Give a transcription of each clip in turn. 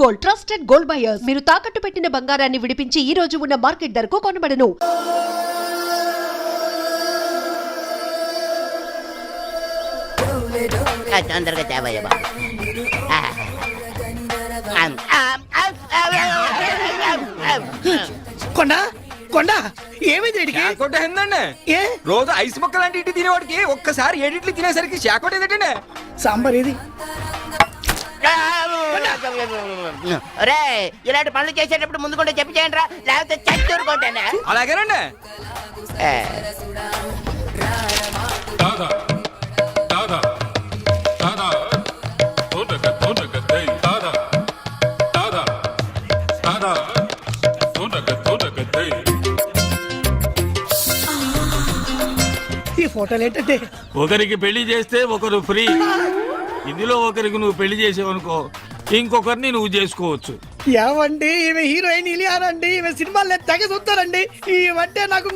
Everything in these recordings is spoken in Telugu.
Gold, trusted gold buyers. మీరు తాకట్టు పెట్టిన బంగారాన్ని విడిపించి ఈ రోజు ఉన్న మార్కెట్ ధరకు కొనబడను. తొందరగా తేవయ్య బాబు. కొండ కొండ ఏమైంది షాకోట ఏందండి? ఏ రోజు ఐస్ ముక్క లాంటి ఇటు తినేవాడికి ఒక్కసారి ఏడిట్లు తినేసరికి షాకోట ఏంటండి? సాంబార్ ఏది? రే ఇలాంటి పనులు చేసేటప్పుడు ముందు కూడా చెప్పి చేయండి రా, లేకపోతే చచ్చూరుకుంటానే. అలాగేనండి. ఈ ఫోటోలు ఏంటంటే ఒకరికి పెళ్లి చేస్తే ఒకరు ఫ్రీ. ఇందులో ఒకరికి నువ్వు పెళ్లి చేసేవనుకో ఇంకొకరిని నువ్వు చేసుకోవచ్చు. ఏమండి ఈమె హీరోయిన్ ఇలియానండి, ఈమె సినిమాలు తెగ చూస్తారండి. ఈమంటే నాకు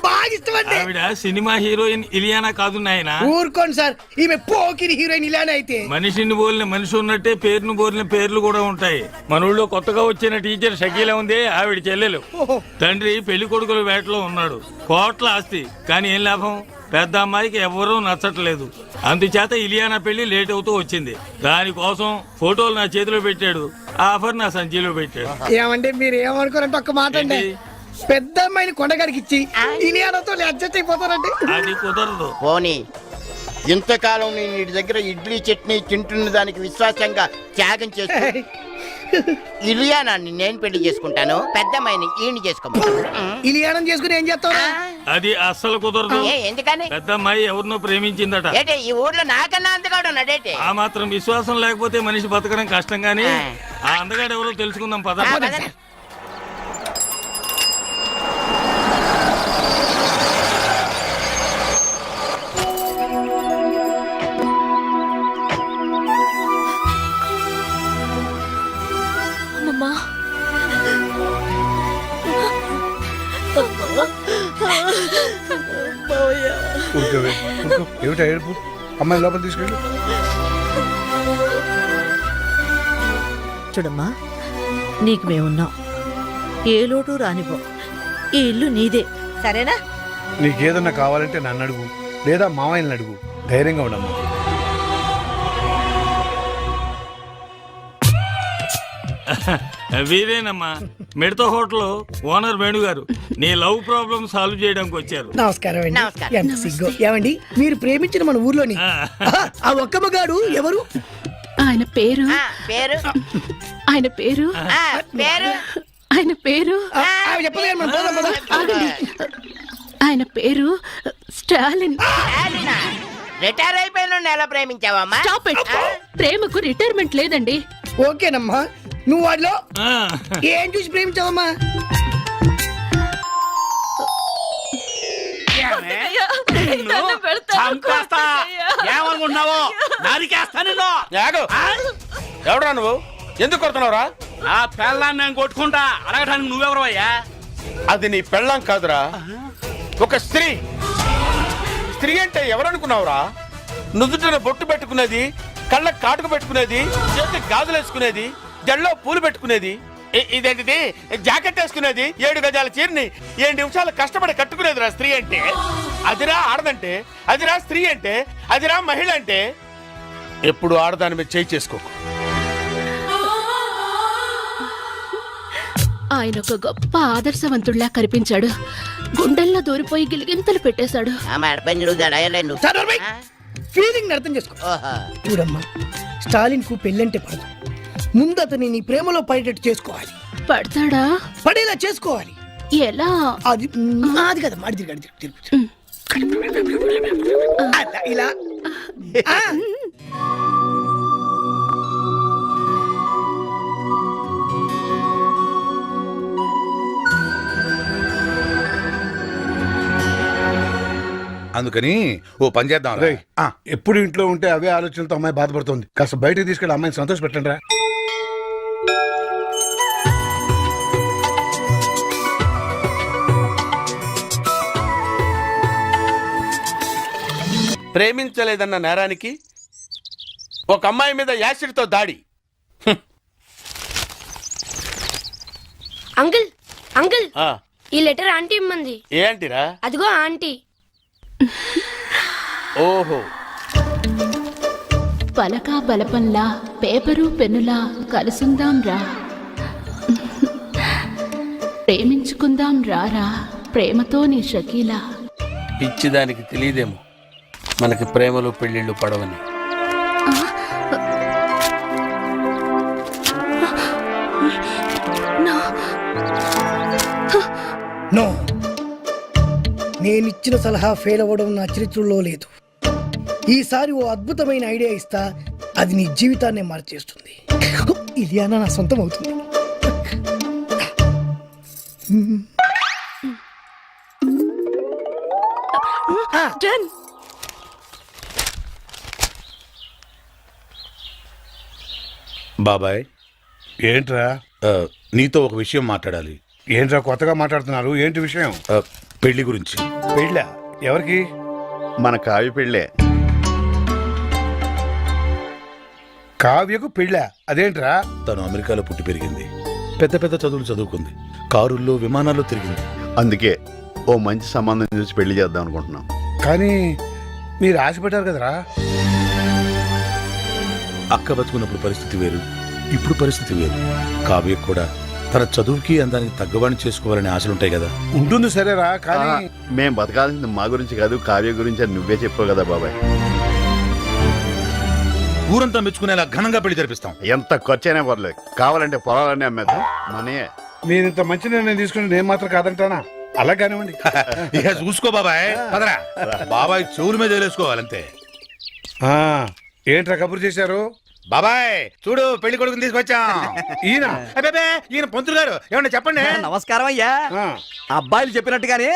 బాగా ఇష్టం అండి. ఆవిడ సినిమా హీరోయిన్ ఇలియానా కాదు నాయనా. ఊరుకోండి సార్, ఈమె పోకిరి హీరోయిన్ ఇలియానా అయితే. మనిషిని బోలిన మనిషి ఉన్నట్టే పేరును బోలిన పేర్లు కూడా ఉంటాయి. మన ఊళ్ళో కొత్తగా వచ్చిన టీచర్ షకీలా ఉంది, ఆవిడ చెల్లెలు. తండ్రి పెళ్లి కొడుకుల వేటలో ఉన్నాడు, కోట్ల ఆస్తి. కానీ ఏం లాభం, పెద్ద అమ్మాయికి ఎవరూ నచ్చట్లేదు. అందుచేత ఇలియానా పెళ్లి లేట్ అవుతూ వచ్చింది. దానికోసం ఫోటోలు నా చేతిలో పెట్టాడు, ఆఫర్ నా సంచిలో పెట్టాడు. ఏమంటే మీరు ఏమనుకోరంటే ఒక్క మాట అండి, పెద్ద అమ్మాయిని కొండగాడికి ఇచ్చి ఇలియానాతో అడ్జస్ట్ అయిపోతారండి. అది కుదరదు. పోనీ ఇంతకాలం నేను ఇంటి దగ్గర ఇడ్లీ చట్నీ తింటున్న దానికి విశ్వాసంగా త్యాగం చేస్తూ ఇలియానాన్ని నేను పెళ్లి చేసుకుంటాను, పెద్ద అమ్మాయిని ఈయన చేసుకోమంటాను. ఇలియానం చేసుకుని ఏం చేస్తావు? అది అస్సలు కుదరదు. ఎందుకని? పెద్ద అమ్మాయి ఎవరినో ప్రేమించిందట. ఏంటి ఈ ఊర్లో నాకన్నా అంతగాడు ఉన్నాడేంటి? ఆ మాత్రం విశ్వాసం లేకపోతే మనిషి బతకడం కష్టం. గానీ ఆ అందగాడు ఎవరో తెలుసుకుందాం పద. ఏమిటా ఏడుపు? అమ్మాయి లోపల తీసుకెళ్ళి. చూడమ్మా, నీకు మేమున్నాం, ఏ లోటు రానివ్వం. ఈ ఇల్లు నీదే, సరేనా? నీకేదన్నా కావాలంటే నన్ను అడుగు, లేదా మామయ్యని అడుగు. ధైర్యంగా ఉండమ్మా. వీరేనమ్మా, మిడత హోటల్ ఓనర్ వేణుగారు. నీ లవ్ ప్రాబ్లం సాల్వ్ చేయడానికి వచ్చారు. నమస్కారం అండి. ఎంత సిగ్గు. ఏమండి మీరు ప్రేమించిన మన ఊర్లోని ఆ ఒక్క మగాడు ఎవరు? ఆయన పేరు పేరు ఆయన పేరు పేరు ఆయన పేరు ఆయన పేరు స్టాలిన్. రిటైర్ అయిపోయిన ఎలా ప్రేమించావమ్మా? Stop it. ప్రేమకు రిటైర్మెంట్ లేదండి. ఓకేనమ్మా, నువ్వు వాడిలో ఏం చూసి ప్రేమించావమ్మా? ఏమనుకుంటున్నావు? ఎవడరా నువ్వు? ఎందుకు కొడుతున్నావురా? ఆ పెళ్ళాన్ని నేను కొట్టుకుంటా అడగటానికి నువ్వెవరు అయ్యా? అది నీ పెళ్ళాం కాదురా, ఒక స్త్రీ. స్త్రీ అంటే ఎవరనుకున్నావురా? నుదుటిన బొట్టు పెట్టుకునేది, కళ్ళకు కాటుకు పెట్టుకునేది, చేతికి గాజులు వేసుకునేది, జల్లో పూలు పెట్టుకునేది, ఇదేంటిది జాకెట్ వేసుకునేది, 7 గజాల చీరని 7 నిమిషాలు కష్టపడి కట్టుకునేదిరా స్త్రీ అంటే. అదిరా ఆడదంటే, అదిరా స్త్రీ అంటే, అదిరా మహిళ అంటే. ఎప్పుడు ఆడదాని మీద చేయి చేసుకోకు. ఆయన ఒక గొప్ప ఆదర్శవంతుడిలా కనిపించాడు. గుండెల్లో దూరిపోయి గిలిగింతలు పెట్టేశాడు. ఫీలింగ్ అర్థం చేసుకో. చూడమ్మా, స్టాలిన్ కు పెళ్ళంటే పడదు. ముందు అతని నీ ప్రేమలో పడేటట్టు చేసుకోవాలి. పడతాడా? పడేలా చేసుకోవాలి. ఎలా? అది అది కదా మాడి ఇలా అందుకని ఓ పని చేద్దాం. ఎప్పుడు ఇంట్లో ఉంటే అవే ఆలోచనలతో అమ్మాయి బాధపడుతుంది. కాస్త బయటకు తీసుకెళ్ళి అమ్మాయిని సంతోష పెట్టండి రా. ప్రేమించలేదన్న నేరానికి ఒక అమ్మాయి మీద యాసిడ్తో దాడి. అంకుల్ అంకుల్ ఆ, ఈ లెటర్ ఆంటీ ఇమ్మంది. ఏంటిరా? అదిగో ఆంటీ. ఓహో, పలకా బలపంలా పేపరు పెన్నులా కలుసుందాం రా, ప్రేమించుకుందాం రారా ప్రేమతో నీ షకీలా. పిచ్చిదానికి తెలియదేమో మనకి ప్రేమలు పెళ్ళిళ్ళు పడవని. నో, నేనిచ్చిన సలహా ఫెయిల్ అవ్వడం నా చరిత్రలో లేదు. ఈసారి ఓ అద్భుతమైన ఐడియా ఇస్తా, అది నీ జీవితాన్నే మార్చేస్తుంది. ఇలియానా నా సొంతం అవుతుంది. బాబాయ్, ఏంట్రా నీతో ఒక విషయం మాట్లాడాలి. ఏంట్రా కొత్తగా మాట్లాడుతున్నారు? ఏంటి విషయం? పెళ్లి గురించి. పెళ్ళా? ఎవరికి? మన కావ్య పెళ్ళే. కావ్యకు పెళ్ళా? అదేంట్రా? తను అమెరికాలో పుట్టి పెరిగింది, పెద్ద పెద్ద చదువులు చదువుకుంది, కారుల్లో విమానాల్లో తిరిగింది. అందుకే ఓ మంచి సంబంధం చూసి పెళ్లి చేద్దాం అనుకుంటున్నాం. కానీ మీరు ఆశపడ్డారు కదరా. అక్క బతుకున్నప్పుడు పరిస్థితి వేరు, ఇప్పుడు పరిస్థితి వేరు. కావ్యకు కూడా తన చదువుకి అందానికి తగ్గవాణి చేసుకోవాలనే ఆశలుంటాయి కదా. ఉంటుంది సరేరా, కానీ మేం బతకాల్సింది మా గురించి కాదు, కావ్య గురించి అని నువ్వే చెప్పావు కదా బాబాయ్. ఊరంతా మెచ్చుకునేలా ఘనంగా పెళ్లి జరిపిస్తాం. ఎంత ఖర్చైనా పర్లేదు, కావాలంటే పొలాలన్నీ అమ్మేద్దాం. మనీ మీరు ఇంత మంచి నిర్ణయం తీసుకుని నేను మాత్రం కాదంటానా? అలా కానివ్వండి. ఇక చూసుకో బాబాయ్, పదరా. బాబాయ్ చెవుల మీద వేసుకోవాలంతే. ఆ, ఏంట్రా కబురు చేశారు? బాబాయ్ చూడు, పెళ్లి కొడుకుని తీసుకొచ్చాం. ఈయన అబ్బే, ఈయన పంతులు గారు, ఏమన్నా చెప్పండి. నమస్కారం అయ్యా. ఆ, అబ్బాయిలు చెప్పినట్టుగానే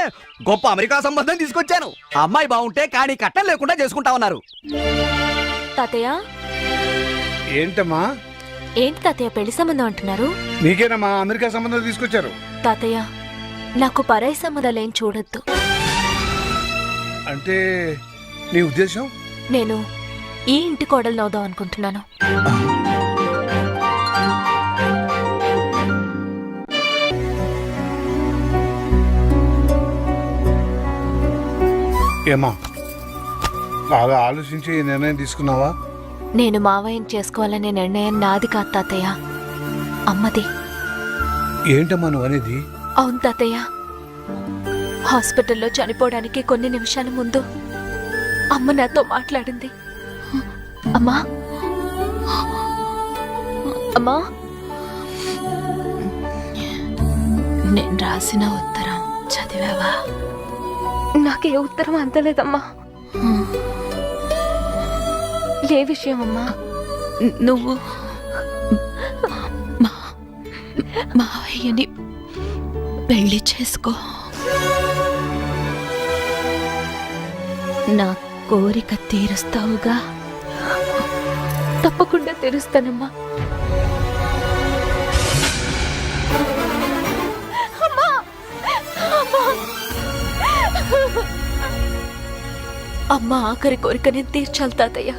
గొప్ప అమెరికా సంబంధం తీసుకొచ్చాను. ఆ అమ్మాయి బాగుంటే కానీ కట్టం లేకుండా చేసుకుంటా ఉన్నారు. తాతయ్య ఏంటమ్మా? ఏంటి తాతయ్య పెళ్లి సంబంధం అంటున్నారు? నీకేనమ్మా అమెరికా సంబంధం తీసుకొచ్చారు. తాతయ్య నాకు పరాయి సంబంధాలేం చూడొద్దు. అంటే నీ ఉద్దేశం? నేను ఈ ఇంటి కోడలు నవ్వుదాం అనుకుంటున్నాను. ఏమా బాగా ఆలోచించి ఈ నిర్ణయం తీసుకున్నావా? నేను మావయ్యని చేసుకోవాలనే నిర్ణయం నాది కాదు తాతయ్య, అమ్మది. ఏంటమ్మా నువ్వు అనేది? అవును తాతయ్య, హాస్పిటల్లో చనిపోవడానికి కొన్ని నిమిషాల ముందు అమ్మ నాతో మాట్లాడింది. అమ్మా అమ్మా, నేను రాసిన ఉత్తరం చదివావా? నాకే ఉత్తరం అందలేదమ్మా. ఏ విషయం అమ్మా? నువ్వు మావయ్యని పెళ్లి చేసుకో. నా కోరిక తీరుస్తావుగా? తప్పకుండా తీరుస్తానమ్మా. అమ్మ ఆఖరి కోరిక నేను తీర్చాలి తాతయ్య,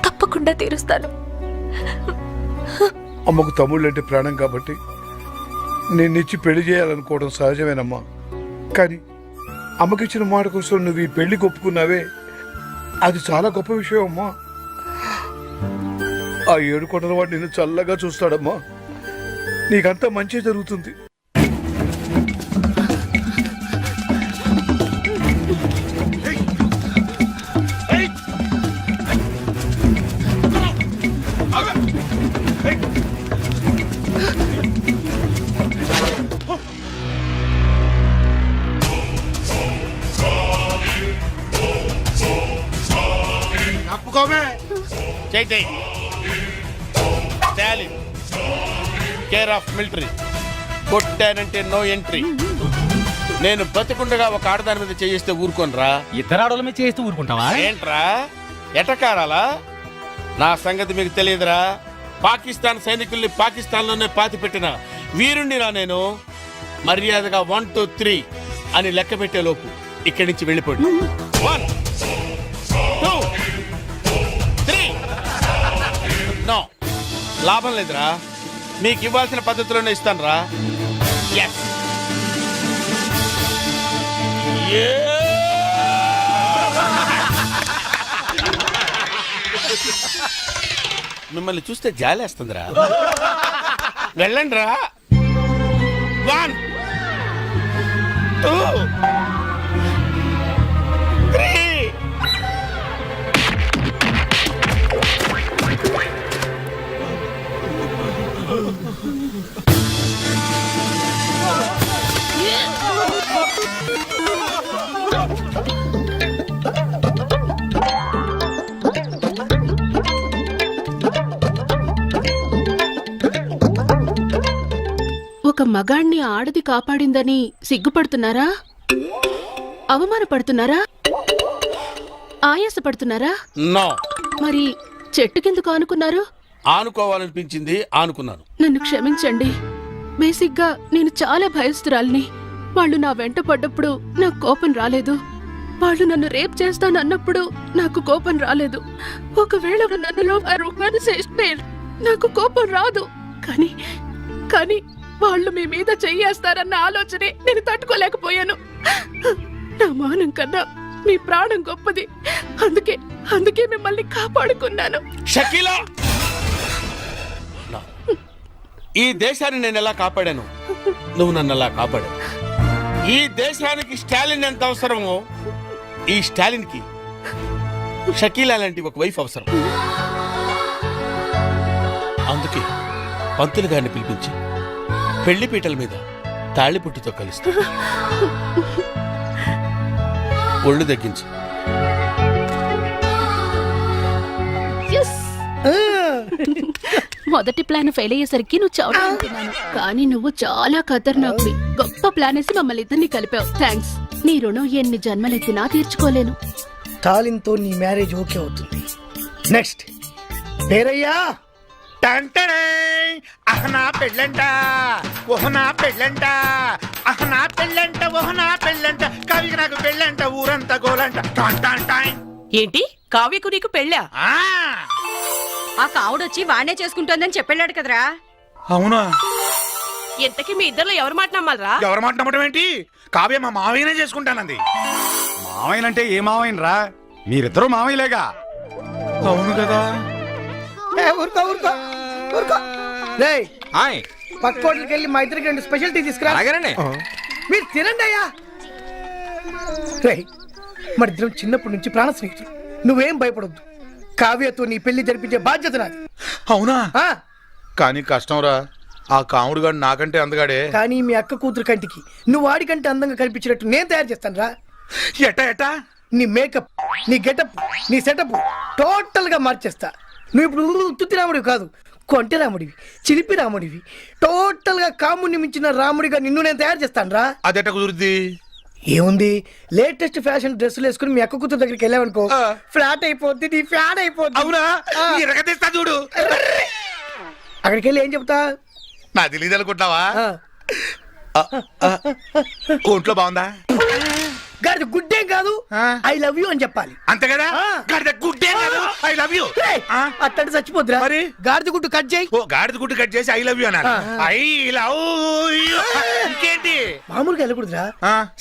తప్పకుండా తీరుస్తాను. అమ్మకు తమ్ముళ్ళు అంటే ప్రాణం కాబట్టి నిన్నిచ్చి పెళ్లి చేయాలనుకోవడం సహజమేనమ్మా. కానీ అమ్మకిచ్చిన మాట కోసం నువ్వు ఈ పెళ్లి ఒప్పుకున్నావే, అది చాలా గొప్ప విషయం అమ్మా. ఆ 7 కొండల వాడు నిన్ను చల్లగా చూస్తాడమ్మా. నీకంతా మంచి జరుగుతుంది. Care of military. కొట్టానంటే నో ఎంట్రీ. నేను బతికుండగా ఒక ఆడదాని మీద చేయిస్తే ఊరుకోనరా? ఇద్దరు ఆడోళ్ళ మీద చేస్తూ ఊరుకుంటావా? ఏంట్రా ఎటకారాలా? నా సంగతి మీకు తెలియదురా. పాకిస్తాన్ సైనికుల్ని పాకిస్తాన్లోనే పాతి పెట్టిన వీరుణ్ణిరా నేను. మర్యాదగా 1 2 3 అని లెక్క పెట్టే లోపు ఇక్కడి నుంచి వెళ్ళిపోండి. 1 2 3. నో, లాభం లేదురా. మీకు ఇవ్వాల్సిన పద్ధతిలోనే ఇస్తాను రా. మిమ్మల్ని చూస్తే జాలేస్తుందిరా. వెళ్ళండి రా. 1 2 3. ఒక మగాణ్ణి ఆడది కాపాడిందని సిగ్గుపడుతున్నారా? అవమానపడుతున్నారా? ఆయాసపడుతున్నారా? నో. మరి చెట్టుకెందుకు ఆనుకున్నారు? ఆనుకోవాలనిపించింది, ఆనుకున్నాను. నన్ను క్షమించండి. బేసిక్గా నేను చాలా భయస్తురాల్ని. వాళ్ళు నా వెంట పడ్డప్పుడు నాకు కోపం రాలేదు. వాళ్ళు నన్ను రేప్ చేస్తానన్నప్పుడు నాకు కోపం రాలేదు. ఒకవేళ నన్నులో నాకు కోపం రాదు. కానీ వాళ్ళు మీ మీద చెయ్యేస్తారన్న ఆలోచనే నేను తట్టుకోలేకపోయాను. నా మానం కన్నా మీ ప్రాణం గొప్పది. అందుకే మిమ్మల్ని కాపాడుకున్నాను. షకీలా, ఈ దేశాన్ని నేను ఎలా కాపాడాను, నువ్వు నన్ను ఎలా కాపాడావు. ఈ దేశానికి స్టాలిన్ ఎంత అవసరమో, ఈ స్టాలిన్ కి షకీలా లాంటి ఒక వైఫ్ అవసరం. అందుకే పంతులు గారిని పిలిపించి పెళ్లి పీటల మీద తాళిపుట్టుతో కలుస్తా. ఒళ్ళు తగ్గించు. మొదటి ప్లాన్ ఫెయిల్ అయ్యేసరికి నువ్వు చావుతున్నాను, కానీ నువ్వు చాలా ఖతర్నాక్వి. గొప్ప ప్లాన్ వేసి మమ్మల్ని ఇద్దరిని కలిపావు. థ్యాంక్స్. నీ రుణం ఎన్ని జన్మలెత్తినా తీర్చుకోలేను. తాలింతో నీ మ్యారేజ్ ఓకే అవుతుంది. నెక్స్ట్ పేరయ్యా. అహనా పెళ్ళంట, ఓహనా పెళ్ళంట, అహనా పెళ్ళంట, ఓహనా పెళ్ళంట, కవికి నాకు పెళ్ళంట, ఊరంతా గోలంట. ఏంటి కావ్యకు నీకు పెళ్ళా? ఆ కావుడొచ్చి వాణ్ణే చేసుకుంటోందని చెప్పాడు కదరా. అవునా? ఎంతకీ మీ ఇద్దరు ఎవరు మాట నమ్మాలరా? ఎవరి మాట నమ్మటం ఏంటి? కావ్య మా మావయ్యనే చేసుకుంటానంది. మావయ్యనంటే ఏ మావయ్యనరా? మీరిద్దరూ మావయ్యలేగా. అవును కదా. ఊరుకో ఊరుకో ఊరుకో. రేయ్, పక్క హోటల్కి వెళ్ళి మా ఇద్దరికి 2 స్పెషల్ టీ తీసుకురా. మీరు తినండి అయ్యా. రేయ్, మరి ఇద్దరం చిన్నప్పటి నుంచి ప్రాణ స్నేహితులు. నువ్వేం భయపడొద్దు. కావ్యతో నీ పెళ్లి జరిపించే బాధ్యత నాది. అవునా? కానీ కష్టంరా. ఆ కాముడుగాడు నాకంటే అందగాడే. కానీ మీ అక్క కూతురు కంటికి నువ్వు వాడికంటే అందంగా కనిపించినట్టు నేను తయారు చేస్తాను రా. ఎట్టా? నీ మేకప్, నీ గెటప్, నీ సెటప్ టోటల్ గా మార్చేస్తా. నువ్వు ఇప్పుడు ఉత్తుత్తి రాముడివి కాదు, కొంటె రాముడివి, చిలిపి రాముడివి. టోటల్ గా కాముడిని మించిన రాముడిగా నిన్ను నేను తయారు చేస్తాను రా. అదెట్ట కుదురుద్ది? ఏముంది, లేటెస్ట్ ఫ్యాషన్ డ్రెస్సులు వేసుకుని మీ అక్క కూతురు దగ్గరికి వెళ్ళావనుకో, ఫ్లాట్ అయిపోద్ది, నీ ఫ్యాన్ అయిపోద్ది. అవునా? ఎరగదీస్తా చూడు. అక్కడికి వెళ్ళి ఏం చెప్తా? నా తెలీదు అనుకుంటావా? ఒంట్లో బాగుందా? గాడిద గుడ్డేం కాదు, ఐ లవ్ యూ అని చెప్పాలి. అంతే కదా? గాడిద గుడ్డే కాదు, ఐ లవ్ యూ. అట్టంటే చచ్చిపోద్దురా. మరి గాడిద గుడ్డు కట్ చేయి. ఓ, గాడిద గుడ్డు కట్ చేసి ఐ లవ్ యూ అన్నారు. I love you. ఇంకేంటి? మామూలుగా వెళ్ళకూడదురా,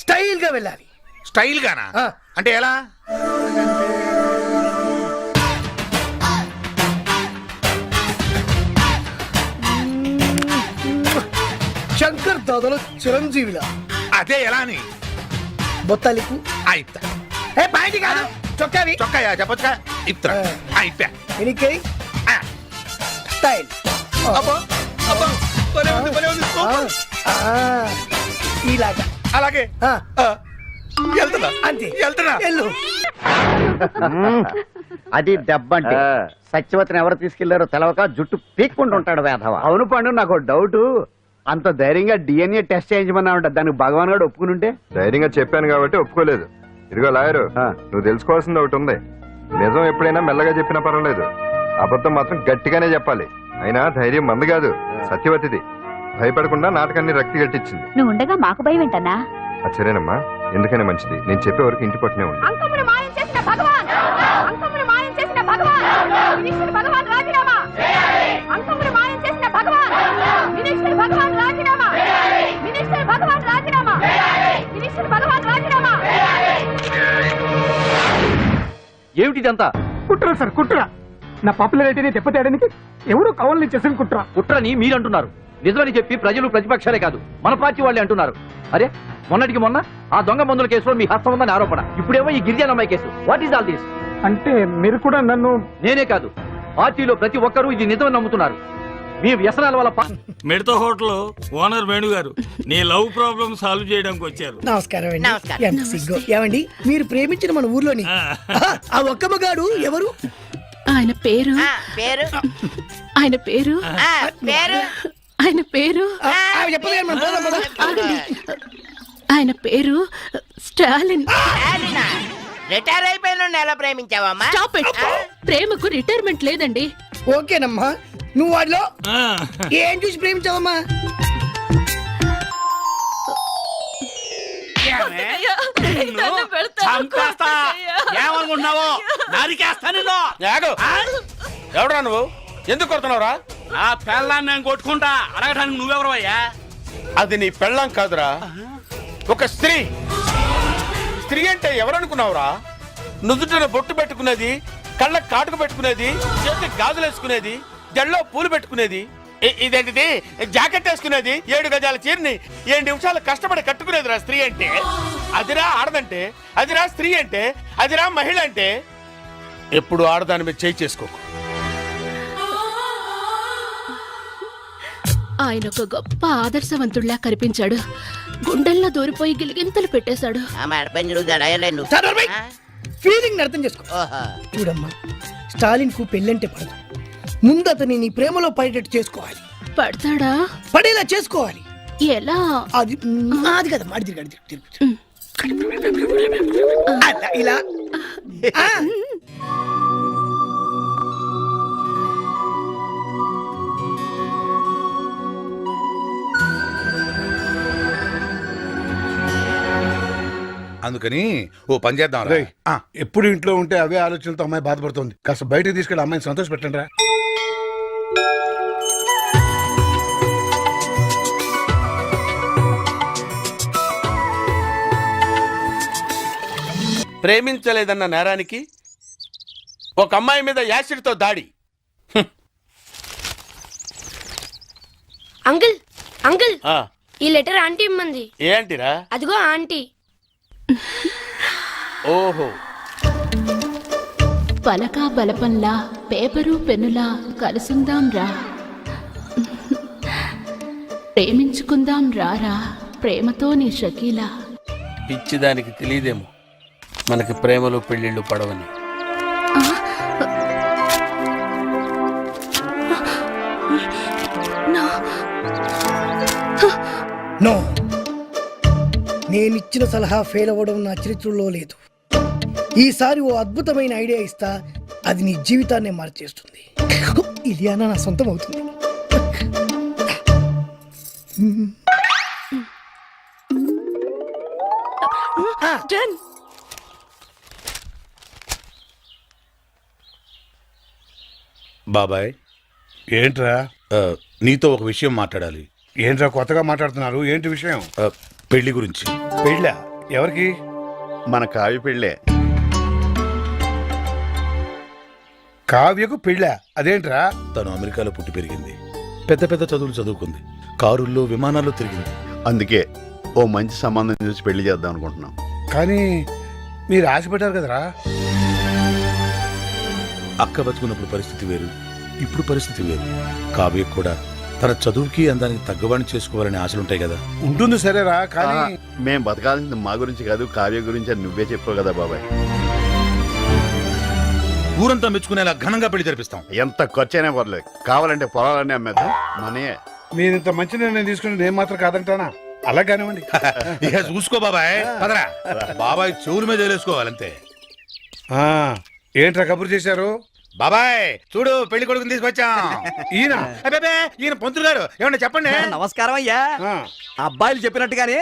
స్టైల్ గా వెళ్ళాలి. స్టైల్ గానా? అంటే ఎలా? శంకర్ దాదాలో చిరంజీవిలా. అదే ఎలా అని? బొత్తాలికు అయితా. బయటి కాదు, చొక్కావి. చొక్కాయా చెప్పొచ్చుగా. ఇప్తా అయిపోయా. ఎనికై స్టైల్. ఇలాగా. అలాగే వెళ్తున్నా. అంతే, వెళ్తున్నా. వెళ్ళు. అది దెబ్బంటే సత్యవతిని ఎవరు తీసుకెళ్లారో తెలవక జుట్టు పీక్కుంటూ ఉంటాడు వేధవ. అవును పండు, నాకు డౌట్. అంత ధైర్యంగా డిఎన్ఏ టెస్ట్ చేయించమన్నా ఉంటా. దానికి భగవాన్ గారు ఒప్పుకునుంటే. ధైర్యంగా చెప్పాను కాబట్టి ఒప్పుకోలేదు. ఇదిగో లాయరు, నువ్వు తెలుసుకోవాల్సింది ఒకటి ఉంది. నిజం ఎప్పుడైనా మెల్లగా చెప్పినా పర్వాలేదు, అబద్ధం మాత్రం గట్టిగానే చెప్పాలి. అయినా ధైర్యం మంది కాదు, సత్యవతిది. భయపడకుండా నాటకాన్ని రక్తి గట్టించింది. నువ్వు ఉండగా మాకు భయం ఏంటన్నా? సరేనమ్మా, ఎందుకనే మంచిది. నేను చెప్పే వరకు ఇంటి పట్టునే ఉంది. భగవాన్ ఏమిటిదంతా? కుట్ర సార్ కుట్ర. నా పాపులారిటీని దెబ్బతేయడానికి ఎవరో కావాలని చేసిన కుట్ర. కుట్రని మీరంటున్నారు. నిజమని చెప్పి ప్రజలు ప్రతిపక్షాలే కాదు మన పార్టీ వాళ్ళే అంటున్నారు. అరే మొన్నటికి మొన్న ఆ దొంగ మందుల కేసులో మీ హస్తం ఉందని ఆరోపణ, ఇప్పుడేమో ఈ గిరిజనమ్మాయి case. What is all this? అంటే మీరు కూడా నన్ను... నేనే కాదు, పార్టీలో ప్రతి ఒక్కరూ ఇది నిజమని నమ్ముతున్నారు. మీ వ్యసనాల వల్ల మిడత హోటల్ ఓనర్ వేణు గారు నీ లవ్ ప్రాబ్లం సాల్వ్ చేయడానికి వచ్చారు. నమస్కారం అండి. నమస్కారం. ఎంత సిగ్గు. ఏమండి మీరు ప్రేమించిన మన ఊర్లోని ఆ ఒక్క మగాడు ఎవరు? ఆయన పేరు ఆ, పేరు ఆయన పేరు ఆ, పేరు ఆయన పేరు చెప్పలేదు మనం పోదాం, పోదాం. ఆగండి. ఆయన పేరు స్టాలిన్. స్టాలినా? రిటైర్ అయిపోయిన ఎలా ప్రేమించావమ్మా? Stop it. ప్రేమకు రిటైర్మెంట్ లేదండి. ఓకేనమ్మా, నువ్వు వాడిలో ఆ, ఏం చూసి ప్రేమించావమ్మా? చంపేస్తా. ఏమనుకుంటున్నావు? నరికేస్తా నిన్ను. ఆగు. ఎవడురా నువ్వు? ఎందుకు కొడుతున్నావురా? ఆ పెళ్ళాన్ని నేను కొట్టుకుంటా. అడగటానికి నువ్వెవరవయ్యా? అది నీ పెళ్ళాం కాదురా, ఒక స్త్రీ. స్త్రీ అంటే ఎవరనుకున్నావురా? నుదుటిన బొట్టు పెట్టుకునేది, కళ్ళ కాటుకు పెట్టుకునేది, చేతి గాజులు వేసుకునేది, జల్లో పూలు పెట్టుకునేది, ఇదేంటిది జాకెట్ వేసుకునేది, 7 గజాల చీరని 7 నిమిషాలు కష్టపడి కట్టుకునేదిరా స్త్రీ అంటే. అదిరా ఆడదంటే, అదిరా స్త్రీ అంటే, అదిరా మహిళ అంటే. ఎప్పుడు ఆడదాని మీద చేయి చేసుకోకు. ఆయన ఒక గొప్ప ఆదర్శవంతుడిలా కనిపించాడు. గుండెల్లో దూరిపోయి గిలిగింతలు పెట్టేశాడు. ఫీలింగ్ అర్థం చేసుకో. చూడమ్మా, స్టాలిన్ కు పెళ్ళంటే పడదు. ముందు అతని నీ ప్రేమలో పడేటట్టు చేసుకోవాలి. పడతాడా? పడేలా చేసుకోవాలి. ఎలా? అది అది కదా మాడి తిరుగు అలా, ఇలా. ఆ. అందుకని ఓ పని చేద్దాం. రేయ్, ఎప్పుడు ఇంట్లో ఉంటే అవే ఆలోచనలతో అమ్మాయి బాధపడుతుంది. కాస్త బయటకు తీసుకెళ్ళి అమ్మాయిని సంతోష పెట్టండి రా. ప్రేమించలేదన్న నేరానికి ఒక అమ్మాయి మీద యాసిడ్తో దాడి. అంకుల్ అంకుల్ ఆ, ఈ లెటర్ ఆంటీ ఇమ్మంది. ఏంటిరా? అదిగో ఆంటీ. ఓహో, పలక బలపంలా పేపరు పెన్నులా కలుసుందాం రా, ప్రేమించుకుందాం రారా, ప్రేమతో నీ షకీలా. పిచ్చిదానికి తెలియదేమో మనకి ప్రేమలో పెళ్ళిళ్ళు పడవని. నో, నేనిచ్చిన సలహా ఫెయిల్ అవ్వడం నా చరిత్రలో లేదు. ఈసారి ఓ అద్భుతమైన ఐడియా ఇస్తా, అది నీ జీవితాన్నే మార్చేస్తుంది. ఇలియానా నా సొంతం అవుతుంది. బాబాయ్, ఏంట్రా? నీతో ఒక విషయం మాట్లాడాలి. ఏంట్రా కొత్తగా మాట్లాడుతున్నారు? ఏంటి విషయం? పెళ్లి గురించి. పెళ్ళా? ఎవరికి? మన కావి పెళ్ళే. కావ్యకు పెళ్ళా? అదేంట్రా? తను అమెరికాలో పుట్టి పెరిగింది, పెద్ద పెద్ద చదువులు చదువుకుంది, కారుల్లో విమానాల్లో తిరిగింది. అందుకే ఓ మంచి సంబంధం చూసి పెళ్లి చేద్దాం అనుకుంటున్నాం. కానీ మీరు ఆశపడ్డారు కదరా. అక్క బతుకున్నప్పుడు పరిస్థితి వేరు, ఇప్పుడు పరిస్థితి వేరు. కావ్యకు కూడా తన చదువుకి అందానికి తగ్గవాడిని చేసుకోవాలనే ఆశలుంటాయి కదా. ఉంటుంది సరేరా, కానీ మేం బతకాల్సింది మా గురించి కాదు, కావ్య గురించి అని నువ్వే చెప్పావు కదా బాబాయ్. ఊరంతా మెచ్చుకునేలా ఘనంగా పెళ్లి జరిపిస్తాం. ఎంత ఖర్చైనా పర్లేదు, కావాలంటే పొలాలన్నీ అమ్మేద్దాం, మనయే. మీరు ఇంత మంచి నిర్ణయం తీసుకుని నేను మాత్రం కాదంటానా? అలా కానివ్వండి. ఇక చూసుకో బాబాయ్, పదరా. బాబాయ్ చెవుల మీద వేసుకోవాలంతే. ఏంట్రా కబురు చేశారు? బాబాయ్ చూడు, పెళ్లి కొడుకుని తీసుకొచ్చాం. ఈయన అబ్బే, ఈయన పంతులు గారు, ఏమన్నా చెప్పండి. నమస్కారం అయ్యా. అబ్బాయిలు చెప్పినట్టుగానే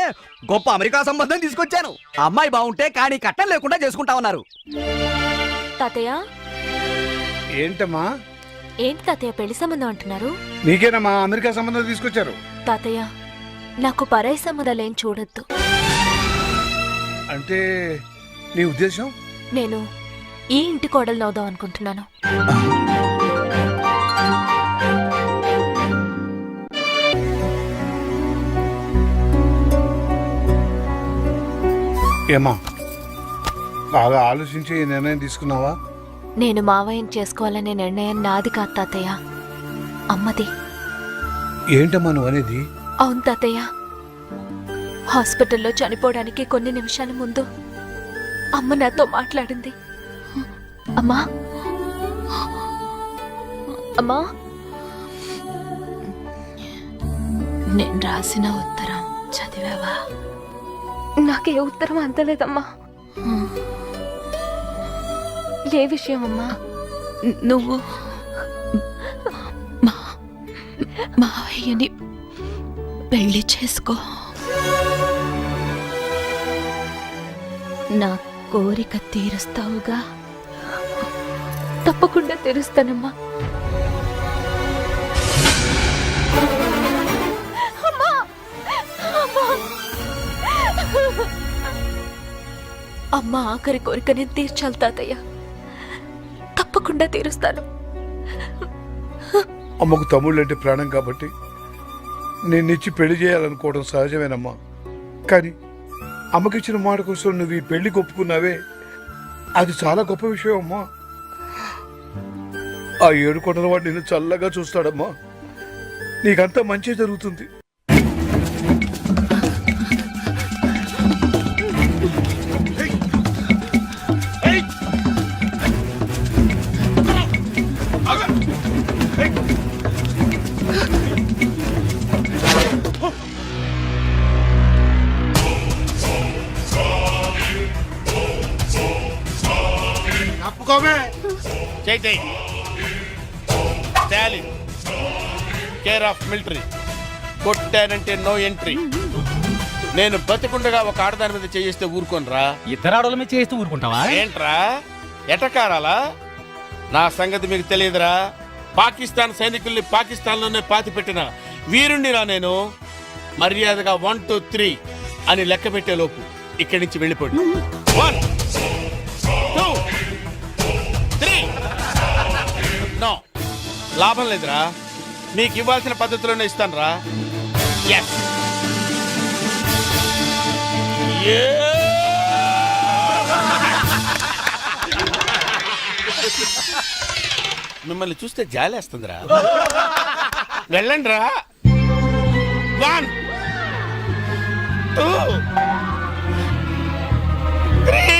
గొప్ప అమెరికా సంబంధం తీసుకొచ్చాను. అమ్మాయి బాగుంటే కానీ కట్నం లేకుండా చేసుకుంటా ఉన్నారు. తాతయ్య ఏంటమ్మా? ఏంటి తాతయ్య పెళ్లి సంబంధం అంటున్నారు? నీకేనమ్మా అమెరికా సంబంధం తీసుకొచ్చారు. తాతయ్య నాకు పరాయి సంబంధాలేం చూడొద్దు. అంటే నీ ఉద్దేశం? నేను ఈ ఇంటి కోడలు అవుదాం అనుకుంటున్నాను. ఏమా బాగా ఆలోచించి ఈ నిర్ణయం తీసుకున్నావా? నేను మావయ్యని చేసుకోవాలనే నిర్ణయం నాది కాదు తాతయ్య, అమ్మది. ఏంటమ్మా నువ్వు అనేది? అవును తాతయ్య, హాస్పిటల్లో చనిపోవడానికి కొన్ని నిమిషాల ముందు అమ్మ నాతో మాట్లాడింది. అమ్మా అమ్మా, నేను రాసిన ఉత్తరం చదివావా? నాకే ఉత్తరం అందలేదమ్మా. ఏ విషయం అమ్మా? నువ్వు మావయ్యని పెళ్లి చేసుకో. నా కోరిక తీరుస్తావుగా? తప్పకుండా తీరుస్తానమ్మా. అమ్మ ఆఖరి కోరిక నేను తీర్చాలి తాతయ్య, తప్పకుండా తీరుస్తాను. అమ్మకు తమ్ముళ్ళు అంటే ప్రాణం కాబట్టి నిన్నిచ్చి పెళ్లి చేయాలనుకోవడం సహజమేనమ్మా. కానీ అమ్మకిచ్చిన మాట కోసం నువ్వు ఈ పెళ్లి ఒప్పుకున్నావే, అది చాలా గొప్ప విషయం అమ్మా. ఆ 7 కొండల వాడు నిన్ను చల్లగా చూస్తాడమ్మా. నీకంతా మంచి జరుగుతుంది. చైతే స్టాలిన్ కేర్ ఆఫ్ మిలిటరీ, కొట్టానంటే నో ఎంట్రీ. నేను బతికుండగా ఒక ఆడదాని మీద చేయిస్తే ఊరుకోనరా? ఇద్దరు ఆడోళ్ళ మీద చేస్తూ ఊరుకుంటావా? ఏంట్రా ఎటకారాలా? నా సంగతి మీకు తెలియదురా. పాకిస్తాన్ సైనికుల్ని పాకిస్తాన్లోనే పాతి పెట్టిన వీరుణ్ణిరా నేను. మర్యాదగా 1 2 3 అని లెక్క పెట్టే లోపు ఇక్కడి నుంచి వెళ్ళిపోండి. 1 2 3. నో, లాభం లేదురా. మీకు ఇవ్వాల్సిన పద్ధతిలోనే ఇస్తాను రా. ఎస్. మిమ్మల్ని చూస్తే జాలేస్తుందిరా. వెళ్ళండి రా. 1 2 3.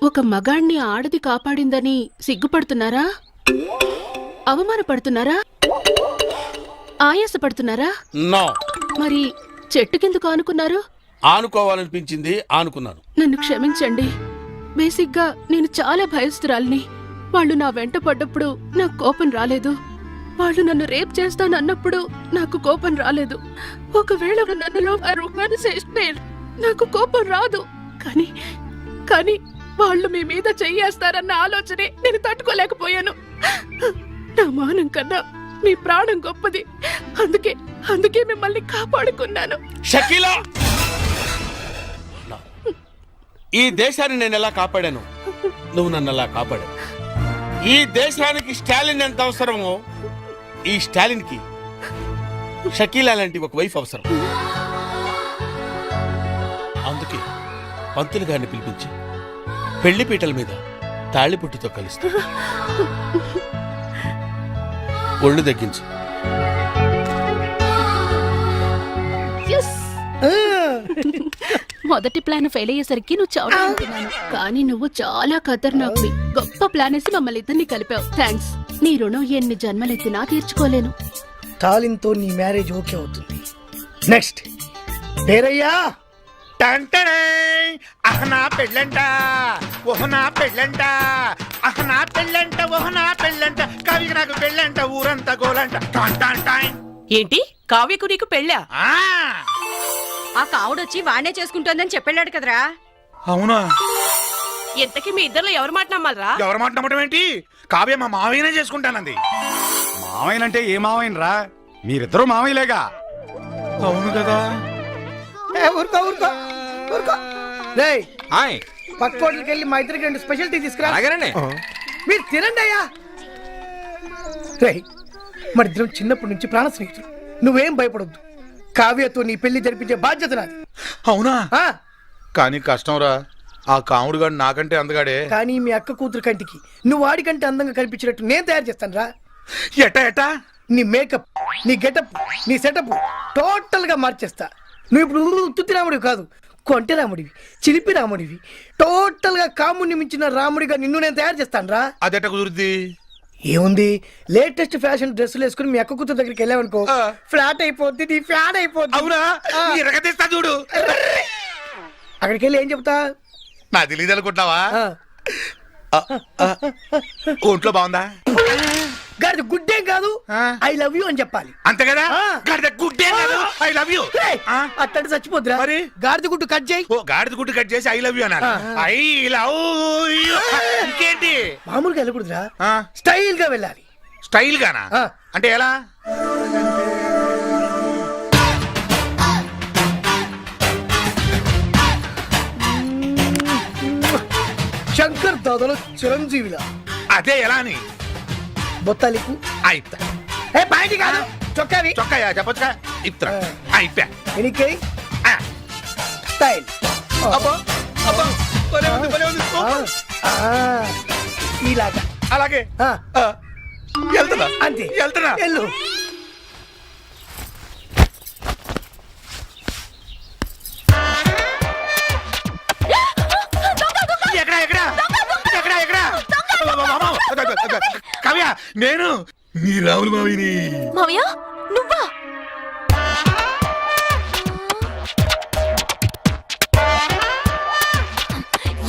ఒక మగాణ్ణి ఆడది కాపాడిందని సిగ్గుపడుతున్నారా? అవమానపడుతున్నారా? ఆయాసపడుతున్నారా? నో. మరి చెట్టు కిందకు ఆనుకున్నారు? ఆనుకోవాలనిపించింది, ఆనుకున్నాను. నన్ను క్షమించండి. బేసిక్గా నేను చాలా భయస్తురాల్ని. వాళ్ళు నా వెంట పడ్డప్పుడు నాకు కోపం రాలేదు. వాళ్ళు నన్ను రేప్ చేస్తానన్నప్పుడు నాకు కోపం రాలేదు. ఒకవేళ నన్నులో నాకు కోపం రాదు. కానీ వాళ్ళు మీ మీద చెయ్యేస్తారన్న ఆలోచనే నేను తట్టుకోలేకపోయాను. నా మానం కన్నా మీ ప్రాణం గొప్పది. అందుకే మిమ్మల్ని కాపాడుకున్నాను. షకీలా, ఈ దేశాన్ని నేను ఎలా కాపాడాను, నువ్వు నన్ను ఎలా కాపాడావు. ఈ దేశానికి స్టాలిన్ ఎంత అవసరమో, ఈ స్టాలిన్ కి షకీలా లాంటి ఒక వైఫ్ అవసరం. అందుకే పంతులు గారిని పిలిపించి పెళ్లిపీటల మీద తాళిపుట్టుతో కలుస్తా. ఒళ్ళు దగ్గించు. మొదటి ప్లాన్ ఫెయిల్ అయ్యేసరికి నువ్వు చావుతున్నాను, కానీ నువ్వు చాలా ఖతర్నాక్వి. గొప్ప ప్లాన్ వేసి మమ్మల్ని ఇద్దరిని కలిపావు. థ్యాంక్స్. నీ రుణం ఎన్ని జన్మలెత్తినా తీర్చుకోలేను. తాలింతో నీ మ్యారేజ్ ఓకే అవుతుంది. నెక్స్ట్ పేరయ్యా. అహనా పెళ్ళంట, ఓహనా పెళ్ళంట, అహనా పెళ్ళంట, ఓహనా పెళ్ళంట, కవికి నాకు పెళ్ళంట, ఊరంతా గోలంట. ఏంటి కావ్యకు నీకు పెళ్ళా? ఆ, ఆ కావుడొచ్చి వాణ్ణే చేసుకుంటోందని చెప్పాడు కదరా. అవునా? ఇంతకీ మీ ఇద్దరు ఎవరు మాట నమ్మాలరా? ఎవరు మాట నమ్మటం ఏంటి? కావ్య మా మావయ్యనే చేసుకుంటానంది. మావయ్యనంటే ఏ మావయ్యనరా? మీరిద్దరూ మావయ్యలేగా. అవును కదా. ఊరుకో ఊరుకో ఊరుకో. రేయ్ ఆయ్ పక్క హోటల్కి వెళ్ళి మా ఇద్దరికి 2 స్పెషల్ టీ తీసుకురా. అలాగేనండి. మీరు తినండి అయ్యా. రేయ్ మరిద్దరం చిన్నప్పటి నుంచి ప్రాణ స్నేహితులు. నువ్వేం భయపడొద్దు. కావ్యతో నీ పెళ్లి జరిపించే బాధ్యత నాది. అవునా? ఆ, కానీ కష్టంరా. ఆ కాముడు గాడు నాకంటే అందగాడే. కానీ మీ అక్క కూతురు కంటికి నువ్వు వాడికంటే అందంగా కనిపించినట్టు నేను తయారు చేస్తాను రా. ఎట్టా ఎట్టా? నీ మేకప్, నీ గెటప్, నీ సెటప్ టోటల్ గా మార్చేస్తా. నువ్వు ఇప్పుడు తుత్తి రాముడివి కాదు, కొంటె రాముడివి, చిలిపి రాముడివి. టోటల్ గా కాముడిని మించిన రాముడిగా నిన్ను నేను తయారు చేస్తాను రా. అదెట్ట కుదురుద్ది? ఏముంది, లేటెస్ట్ ఫ్యాషన్ డ్రెస్సులు వేసుకుని మీ అక్క కూతురు దగ్గరికి వెళ్ళావనుకో, ఫ్లాట్ అయిపోద్ది, నీ ఫ్యాన్ అయిపోద్ది. అవునా? ఎరగదీస్తా చూడు. అక్కడికి వెళ్ళి ఏం చెప్తా? నా తెలియదు అనుకుంటున్నావా? ఆ, ఒంట్లో బాగుందా? గాడిద గుడ్డేం కాదు, ఐ లవ్ యూ అని చెప్పాలి. అంతే కదా? గాడిద గుడ్డే కాదు, ఐ లవ్ యూ. అట్టంటే చచ్చిపోద్దురా. మరి? గాడిద గుడ్డు కట్ చేయి. ఓ గాడిద గుడ్డు కట్ చేసి ఐ లవ్ యూ అన్నారు. I love you. ఇంకేంటి? మామూలుగా వెళ్ళకూడదురా, ఆ, స్టైల్ గా వెళ్ళాలి. స్టైల్ గానా? ఆ. అంటే ఎలా? శంకర్ దాదాలో చిరంజీవిలా. అదే ఎలా అని? బొత్తాలికు అయితా. ఏ పాయింట్ కాదు, చొక్కావి. చొక్కాయా చెప్పొచ్చుగా? ఇత్తా. అయిపోయా. ఎనికై స్టైల్. అబ్బో అబ్బో, భలే ఉంది, భలే ఉంది. ఇలాగా. అలాగే. ఆ, ఆ, వెళ్తున్నా. అంతే, వెళ్తున్నా. వెళ్ళు. ఎక్కడా ఎక్కడా ఎక్కడా ఎక్కడా? కవ్య, నేను నీ రాములు మావిని. మావయ్య నువ్వా?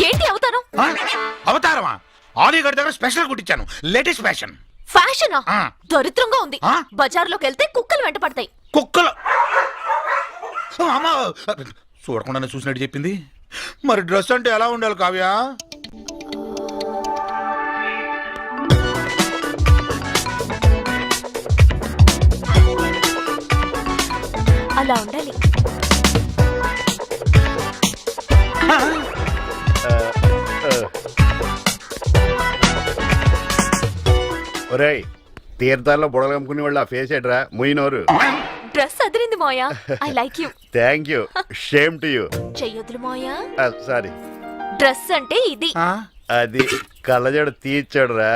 ఏంటి అవతారం? అవతారమా? ఆలీగఢ్ దగ్గర స్పెషల్ కుట్టించాను, లేటెస్ట్ ఫ్యాషన్. ఫ్యాషనా? ఆ. దరిద్రంగా ఉంది. ఆ? బజార్లోకి వెళ్తే కుక్కలు వెంట పడతాయి. కుక్కలు. అమ్మా, చూడకుండానే చూసినట్టు చెప్పింది. మరి డ్రెస్ అంటే ఎలా ఉండాలి కావ్య? అలా ఉండాలి. ఒరేయ్, తీర్థాల్లో బుడగలు అమ్ముకునే వాళ్ళు ఆ ఫేస్ ఎట్రా ముయినోరు. డ్రెస్ అదిరింది మోయా. I like you. Thank you. Shame to you. చెయ్యొద్దులు మోయా. సారీ. డ్రెస్ అంటే ఇది. అది కళ్ళజోడు తీర్చాడురా.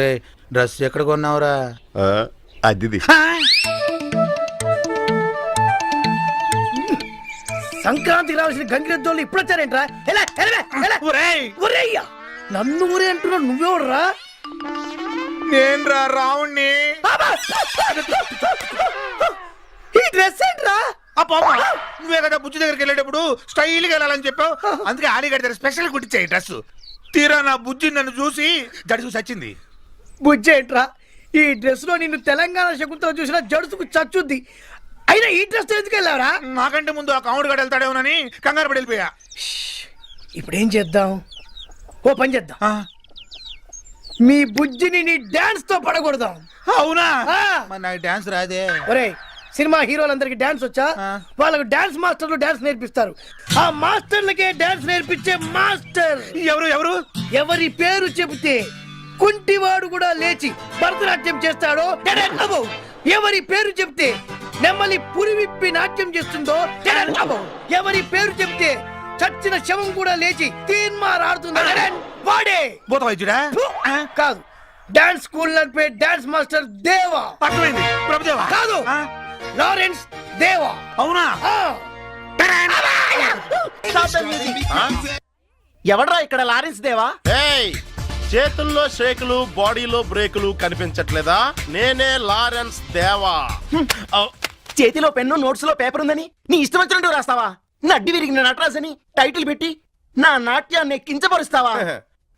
రే, డ్రెస్ ఎక్కడ కొన్నావురా? అది సంక్రాంతికి రావాల్సిన గంగిరెద్దోళ్ళు ఇప్పుడు వచ్చారేంట్రా? ఒరేయ్యా, నన్ను ఊరే అంటున్నా, నువ్వెవడరా? నేను రా రావుణ్ణి. ఈ డ్రెస్ ఏంట్రా? నువ్వే కదా బుజ్జి దగ్గరికి వెళ్ళేటప్పుడు స్టైల్ గా వెళ్ళాలని చెప్పావు. అందుకే ఆలీగఢ్ దగ్గర స్పెషల్ కుట్టించాయి డ్రెస్. తీరా నా బుజ్జి నన్ను చూసి జడి చూసి వచ్చింది. బుజ్జి ఏంట్రా? ఈ డ్రెస్ లో నిన్ను తెలంగాణ శకుంతల చూసినా జడుసుకు చచ్చుద్ది. అయినా ఈ డ్రెస్ ఎందుకు వెళ్ళావరా? నాకంటే ముందు ఆ కాముడు గడ వెళ్తాడేమోనని కంగారు పడి వెళ్ళిపోయా. ఇప్పుడు ఏం చేద్దాం? ఓ పని చేద్దాం, మీ బుజ్జిని నీ డాన్స్ తో పడగొడదాం. అవునా? ఆ. మరి నాకు డాన్స్ రాదే. ఒరేయ్, సినిమా హీరోలందరికి డాన్స్ వచ్చా? వాళ్ళకు డాన్స్ మాస్టర్లు డాన్స్ నేర్పిస్తారు. ఆ మాస్టర్లకే డాన్స్ నేర్పించే మాస్టర్ ఎవరు ఎవరు? ఎవరి పేరు చెబితే కుంటివాడు కూడా లేచి భరతనాట్యం చేస్తాడో అబో, ఎవరి పేరు చెబితే నెమ్మలి పురి విప్పి నాట్యం చేస్తుందో అబో, ఎవరి పేరు చెబితే చచ్చిన శవం కూడా లేచి తీన్మార్ ఆడుతుందో వాడే. భూత వైద్యుడా? కాదు, డాన్స్ స్కూల్ నడిపే డాన్స్ మాస్టర్ దేవా. అర్థమైంది, ప్రభుదేవా. కాదు, లారెన్స్ దేవా. అవునా? ఎవడ్రా ఇక్కడ లారెన్స్ దేవా? చేతుల్లో షేకులు, బాడీలో బ్రేకులు కనిపించట్లేదా? నేనే లారెన్స్ దేవా. చేతిలో పెన్ను, నోట్స్ లో పేపర్ ఉందని నీ ఇష్టం వచ్చినట్టు రాస్తావా? నడ్డి విరిగిన నటరాజ్ అని టైటిల్ పెట్టి నా నాట్యాన్ని కించపరుస్తావా?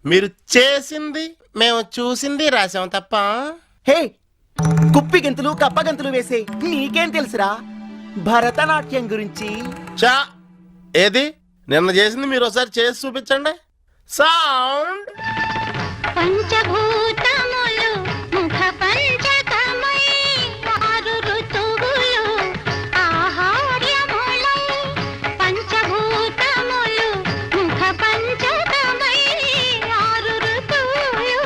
మీరు చేసింది మేము చూసింది రాసాం తప్ప. హే, కుప్పి గెంతులు కప్ప గెంతులు వేసే నీకేం తెలుసురా భరతనాట్యం గురించి? చా ఏది నిన్న చేసింది మీరు ఒకసారి చేసి చూపించండి. సౌండ్. పంచభూతములు ముఖ పంచకమై ఆరు ఋతువులు ఆహార్యములై పంచభూతములు ముఖ పంచకమై ఆరు ఋతువులు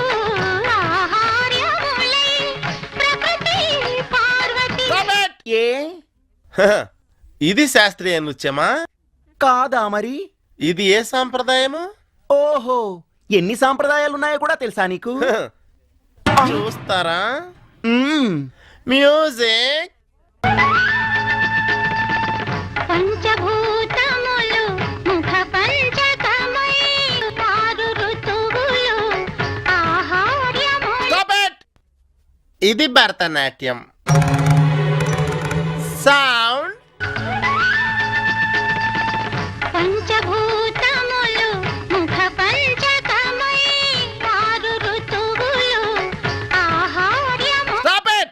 ఆహార్యములై ప్రకృతి పార్వతి. ఏ ఇది శాస్త్రీయ నృత్యమా? కాదా మరి? ఇది ఏ సాంప్రదాయము? ఓహో, ఎన్ని సాంప్రదాయాలున్నాయో కూడా తెలుసా నీకు? చూస్తారా? మ్యూజిక్. పంచభూతములు ముఖ పంచకమై ఆరు ఋతువులు ఆహార్యములై. Stop it! ఇది భరతనాట్యం. సౌండ్. పంచభూతములు ముఖ పంచకమై ఆరు ఋతువులు ఆహార్యములై. Stop it!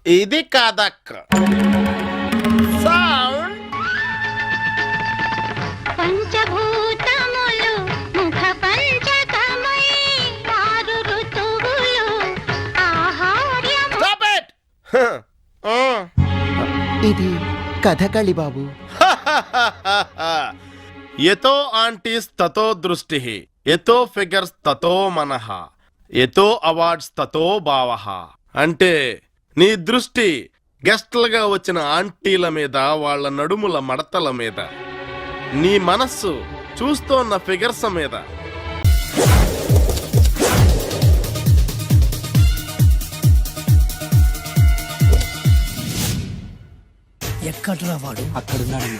ఇది కథక్. సౌండ్. పంచభూతములు ముఖ పంచకమై ఆరు ఋతువులు ఆహార్యములై. Stop it! ఇది కథకళి బాబు. ఎతో ఆంటీస్ తతో దృష్టి, ఎతో ఫిగర్స్ తతో మనః, ఎతో అవార్డ్స్ తతో భావః. అంటే నీ దృష్టి గెస్ట్లుగా వచ్చిన ఆంటీల మీద, వాళ్ళ నడుముల మడతల మీద, నీ మనస్సు చూస్తోన్న ఫిగర్స్ మీద. ఎక్కడ్రా వాడు? అక్కడున్నాడు.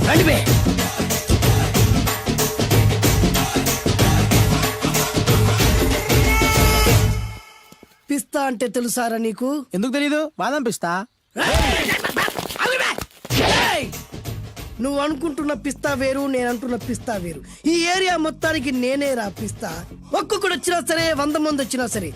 రండివే. పిస్తా అంటే తెలుసారా నీకు? ఎందుకు తెలీదు? బాదం పిస్తా. నువ్వు అనుకుంటున్న పిస్తా వేరు, నేను అంటున్న పిస్తా వేరు. ఈ ఏరియా మొత్తానికి నేనే రా పిస్తా. ఒక్కొక్కడు వచ్చినా సరే, 100 మంది వచ్చినా సరే,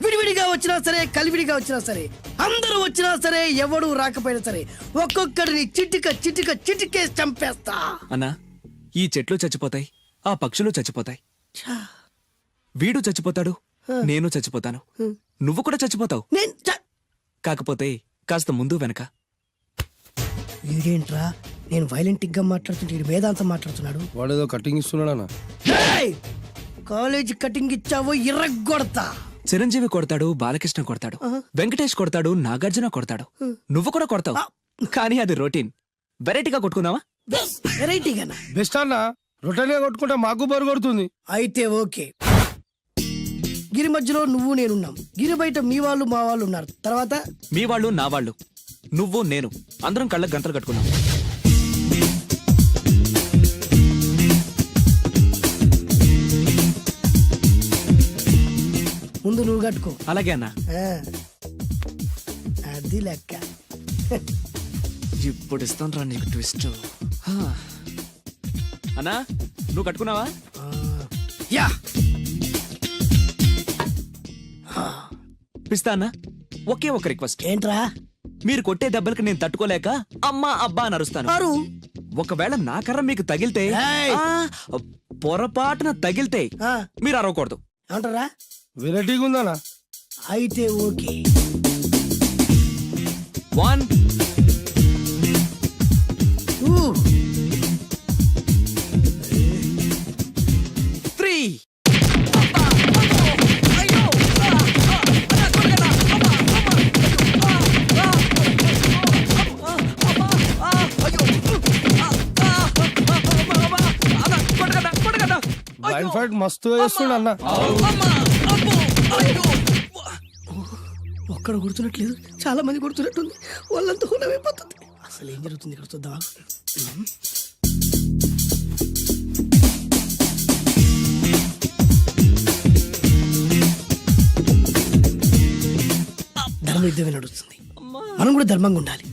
విడివిడిగా వచ్చినా సరే, కలివిడిగా వచ్చినా సరే, అందరూ వచ్చినా సరే, ఎవడు రాకపోయినా సరే, ఒక్కొక్కడిని చిటికేసి చంపేస్తా. అన్నా, ఈ చెట్లు చచ్చిపోతాయి, ఆ పక్షులు చచ్చిపోతాయి, వీడు చచ్చిపోతాడు, నేను చచ్చిపోతాను, నువ్వు కూడా చచ్చిపోతావు. కాకపోతే కాస్త ముందు వెనక. వీడేంట్రా, నేను వైలెంటిక్ గా మాట్లాడుతుంటే వీడు వేదాంతం మాట్లాడుతున్నాడు. వాడేదో కటింగ్ ఇస్తున్నాడా? కాలేజీ కటింగ్ ఇచ్చావో ఇర్రగొడతా. చిరంజీవి కొడతాడు, బాలకృష్ణ కొడతాడు, వెంకటేష్ కొడతాడు, నాగార్జున కొడతాడు, నువ్వు కూడా కొడతావు. కానీ అది రొటీన్. వెరైటీగా కొట్టుకుందామా? వెరైటీగానా? బెస్ట్ అన్న, రొటీన్ గా కొట్టుకుంటే మాకు బోరు కొడుతుంది. అయితే ఓకే. గిరి మధ్యలో నువ్వు నేనున్నాం, గిరి బయట మీ వాళ్ళు మా వాళ్ళు ఉన్నారు. తర్వాత మీ వాళ్ళు నా వాళ్ళు, నువ్వు నేను, అందరం కళ్ళకు గంటలు కట్టుకున్నాం. ముందు నువ్వు కట్టుకో. అలాగే అన్న. అది లెక్క. ఇప్పుడు ఇస్తాను రా నీకు ట్విస్ట్. అన్నా, నువ్వు కట్టుకున్నావా? యా. పిస్తా అన్న, ఒకే ఒక రిక్వెస్ట్. ఏంట్రా? మీరు కొట్టే దెబ్బలకి నేను తట్టుకోలేక అమ్మా అబ్బా అని అరుస్తాను. ఒకవేళ నా కర్ర మీకు తగిలితే, పొరపాటున తగిలితే మీరు అరవకూడదు. ఏమంటారా? వెరైటీగా ఉందనా? అయితే ఓకే. 1 3. బ్లైండ్ ఫైట్ మస్తు వేస్తుండ అన్న. ఒక్కడ గుర్తున్నట్లేదు, చాలా మంది గుర్తున్నట్టుంది. వాళ్ళంతా హులమైపోతుంది. అసలు ఏం జరుగుతుంది ఇక్కడ చూద్దామా? ధర్మ యుద్ధమే నడుస్తుంది. మనం కూడా ధర్మంగా ఉండాలి.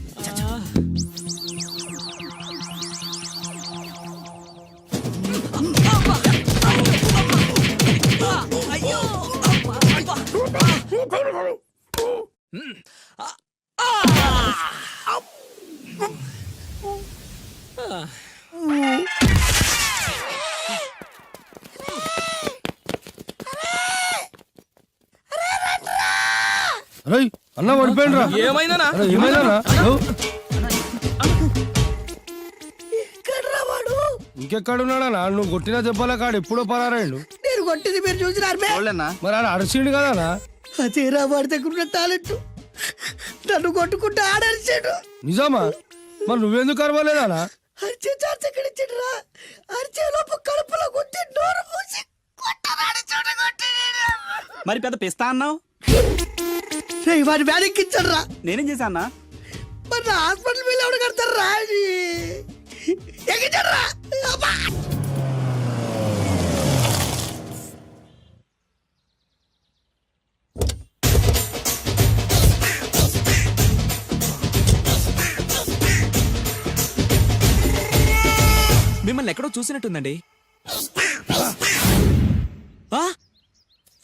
అన్న పడిపోయినరా ఏమైందనా ఇంకెక్కడున్నాడా నువ్వు కొట్టిన దెబ్బల కాడు ఎప్పుడో పరారాయండు. నేను కొట్టింది మీరు చూసినారు మరి ఆడ అరిసిండు కదా. అదేరా వాడి దగ్గర ఉన్న టాలెంట్. నన్ను కొట్టుకుంటూ ఆడరిచాడు. నిజమా? మరి నువ్వెందుకు అరవలేదా? అరిచే ఛాన్స్ ఎక్కడిచ్చాడురా? అరిచే లోపు కడుపులో గుద్ది నోరు మూసి కొట్టరాడు చూడగొట్టి. మరి పెద్ద పిస్తా అన్నావు. వాడి వ్యాధికిచ్చాడు రా. నేనేం చేశానా? మరి నా హాస్పిటల్ బిల్ ఎవడు కడతారు రా? ఎక్కించాడు రా. మిమ్మల్ని ఎక్కడో చూసినట్టుందండి.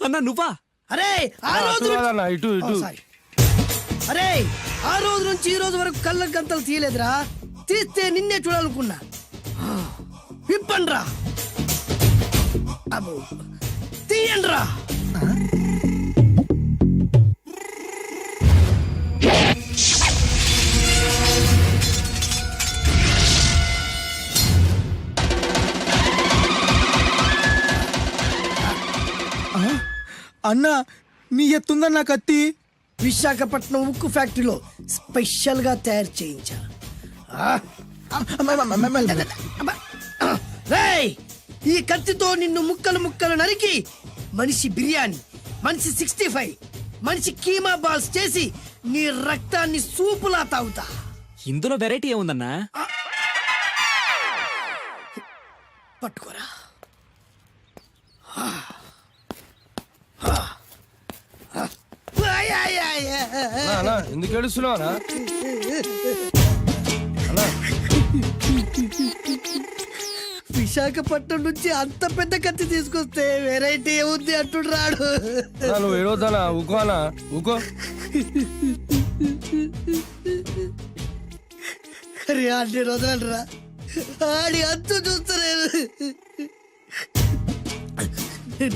అన్నా నువ్వా? అరే ఆ రోజు ఇటు ఇటు. అరే ఆ రోజు నుంచి ఈ రోజు వరకు కళ్ళ గంతలు తీయలేదురా. తీస్తే నిన్నే చూడాలనుకున్నా. విప్పండ్రా. అబ్బో తీయండ్రా. అన్నా నీ ఎత్తుందన్న కత్తి. విశాఖపట్నం ఉక్కు ఫ్యాక్టరీలో స్పెషల్ గా తయారు చేయించా. రేయ్, ఈ కత్తితో నిన్ను ముక్కలు ముక్కలు నరికి మనిషి బిర్యానీ, మనిషి 65, మనిషి కీమా బాల్స్ చేసి నీ రక్తాన్ని సూపులా తాగుతా. ఇందులో వెరైటీ ఏముందన్నా? పట్టుకోరా. ఎందుకు ఏడుస్తున్నావా? విశాఖపట్నం నుంచి అంత పెద్ద కత్తి తీసుకొస్తే వెరైటీ ఏముంది అంటుడు రాడు. నువ్వు ఏడవద్దానా? ఊకోనా? ఊకో. అరే అన్ని రోజులరా ఆడి అంతు చూస్తలేదు.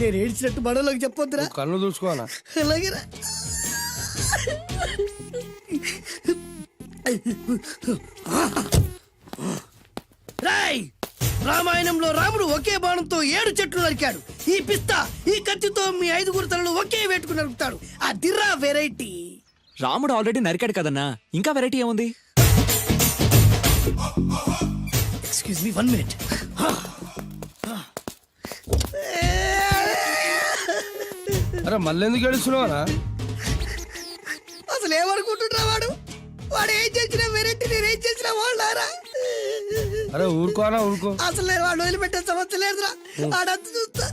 నేను ఏడ్చినట్టు మనలోకి చెప్పొద్దురా. కన్ను చూసుకోనా? అలాగేరా. రాయ్, రామాయణంలో రాముడు ఒకే బాణంతో 7 చెట్లు నరికాడు. ఈ పిస్తా ఈ కత్తితో మీ 5 తలలు ఒకే వేటుకు నరుకుతాడు. ఆ దిర్రా వెరైటీ. రాముడు ఆల్రెడీ నరికాడు కదన్నా, ఇంకా వెరైటీ ఏముంది? Excuse me 1 minute. అరే మళ్ళీ ఎందుకు ఏడుస్తున్నావా? అసలు ఏమనుకుంటుండ్రా వాడు? వాడు ఏం చేసిన వెరైటీ, నేను ఏం చేసిన వాళ్ళారా? అరే ఊరుకోనా? ఊరుకో. అసలు నేను వాడు వదిలిపెట్టే సమస్య లేదురా. ఆడంత చూస్తా.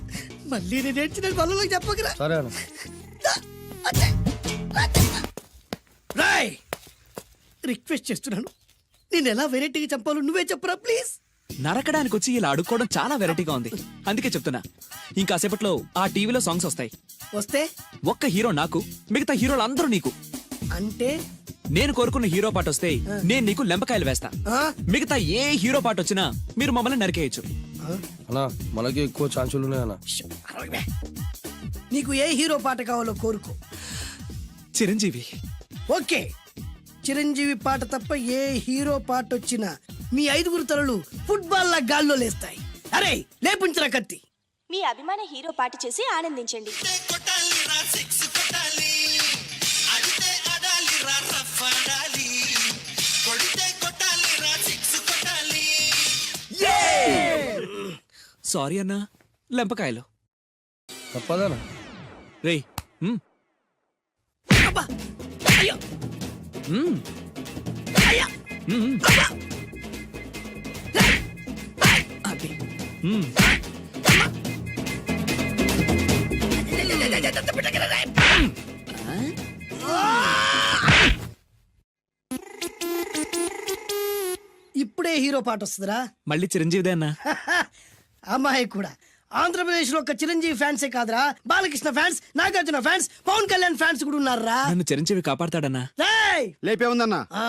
మళ్ళీ నేను ఏడ్చిన పనులకు చెప్పకరా. సరే రాయ్, రిక్వెస్ట్ చేస్తున్నాను. నేను ఎలా వెరైటీగా చంపాలో నువ్వే చెప్పురా ప్లీజ్. నరకడానికి వచ్చి ఇలా అడుక్కోవడం చాలా వెరైటీగా ఉంది, అందుకే చెప్తున్నా. ఇంకాసేపట్లో ఆ టీవీలో సాంగ్స్ వస్తాయి. వస్తే ఒక్క హీరో నాకు, మిగతా హీరోలు అందరూ నీకు. అంటే నేను కోరుకున్న హీరో పాట వస్తే నేను నీకు లెంపకాయలు వేస్తా. మిగతా ఏ హీరో పాట వచ్చినా మీరు మమ్మల్ని నరికేయచ్చు. అన్నా మనకి ఎక్కువ ఛాన్సులు ఉన్నాయన్నా. నీకు ఏ హీరో పాట కావాలో కోరుకో. చిరంజీవి. ఓకే, చిరంజీవి పాట తప్ప ఏ హీరో పాట వచ్చినా మీ 5 తలలు ఫుట్బాల్ లా గాల్లో లేస్తాయి. అరే లేపుంచరా కత్తి. మీ అభిమాన హీరో పాట చేసి ఆనందించండి. సారీ అన్నా, లెంపకాయలు. తప్పదనా? రేయ్ అబ్బా, అయ్యో, అయ్యా, అది ఇప్పుడే హీరో పాట వస్తుందిరా. మళ్ళీ చిరంజీవిదే అన్నా. అమ్మాయి కూడా ఆంధ్రప్రదేశ్ లో ఒక చిరంజీవి ఫ్యాన్సే కాదురా, Balakrishna fans, Nagarjuna fans, Pawan Kalyan fans కూడా ఉన్నారా. నన్ను చిరంజీవి కాపాడతాడన్నా. రేయ్! లేపే ఉందన్నా. ఆ,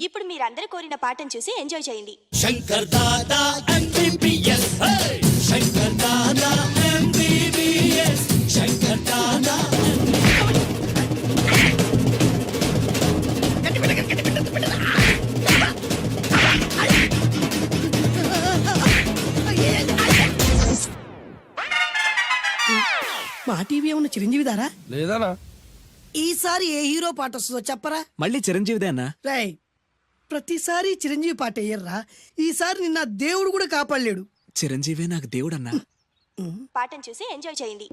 ఇప్పుడు మీరందరూ కోరిన పాటను చూసి ఎంజాయ్ చేయండి. మా టీవీ ఏమన్నా చిరంజీవి దారా? లేదనా? ఈసారి ఏ హీరో పాట వస్తుందో చెప్పరా. మళ్ళీ చిరంజీవిదే అన్నా. రేయ్, ప్రతిసారి చిరంజీవి పాట వేయర్రా. ఈసారి నిన్న దేవుడు కూడా కాపాడలేడు. చిరంజీవే నాకు దేవుడన్నా. పాటను చూసి ఎంజాయ్ చేయండి.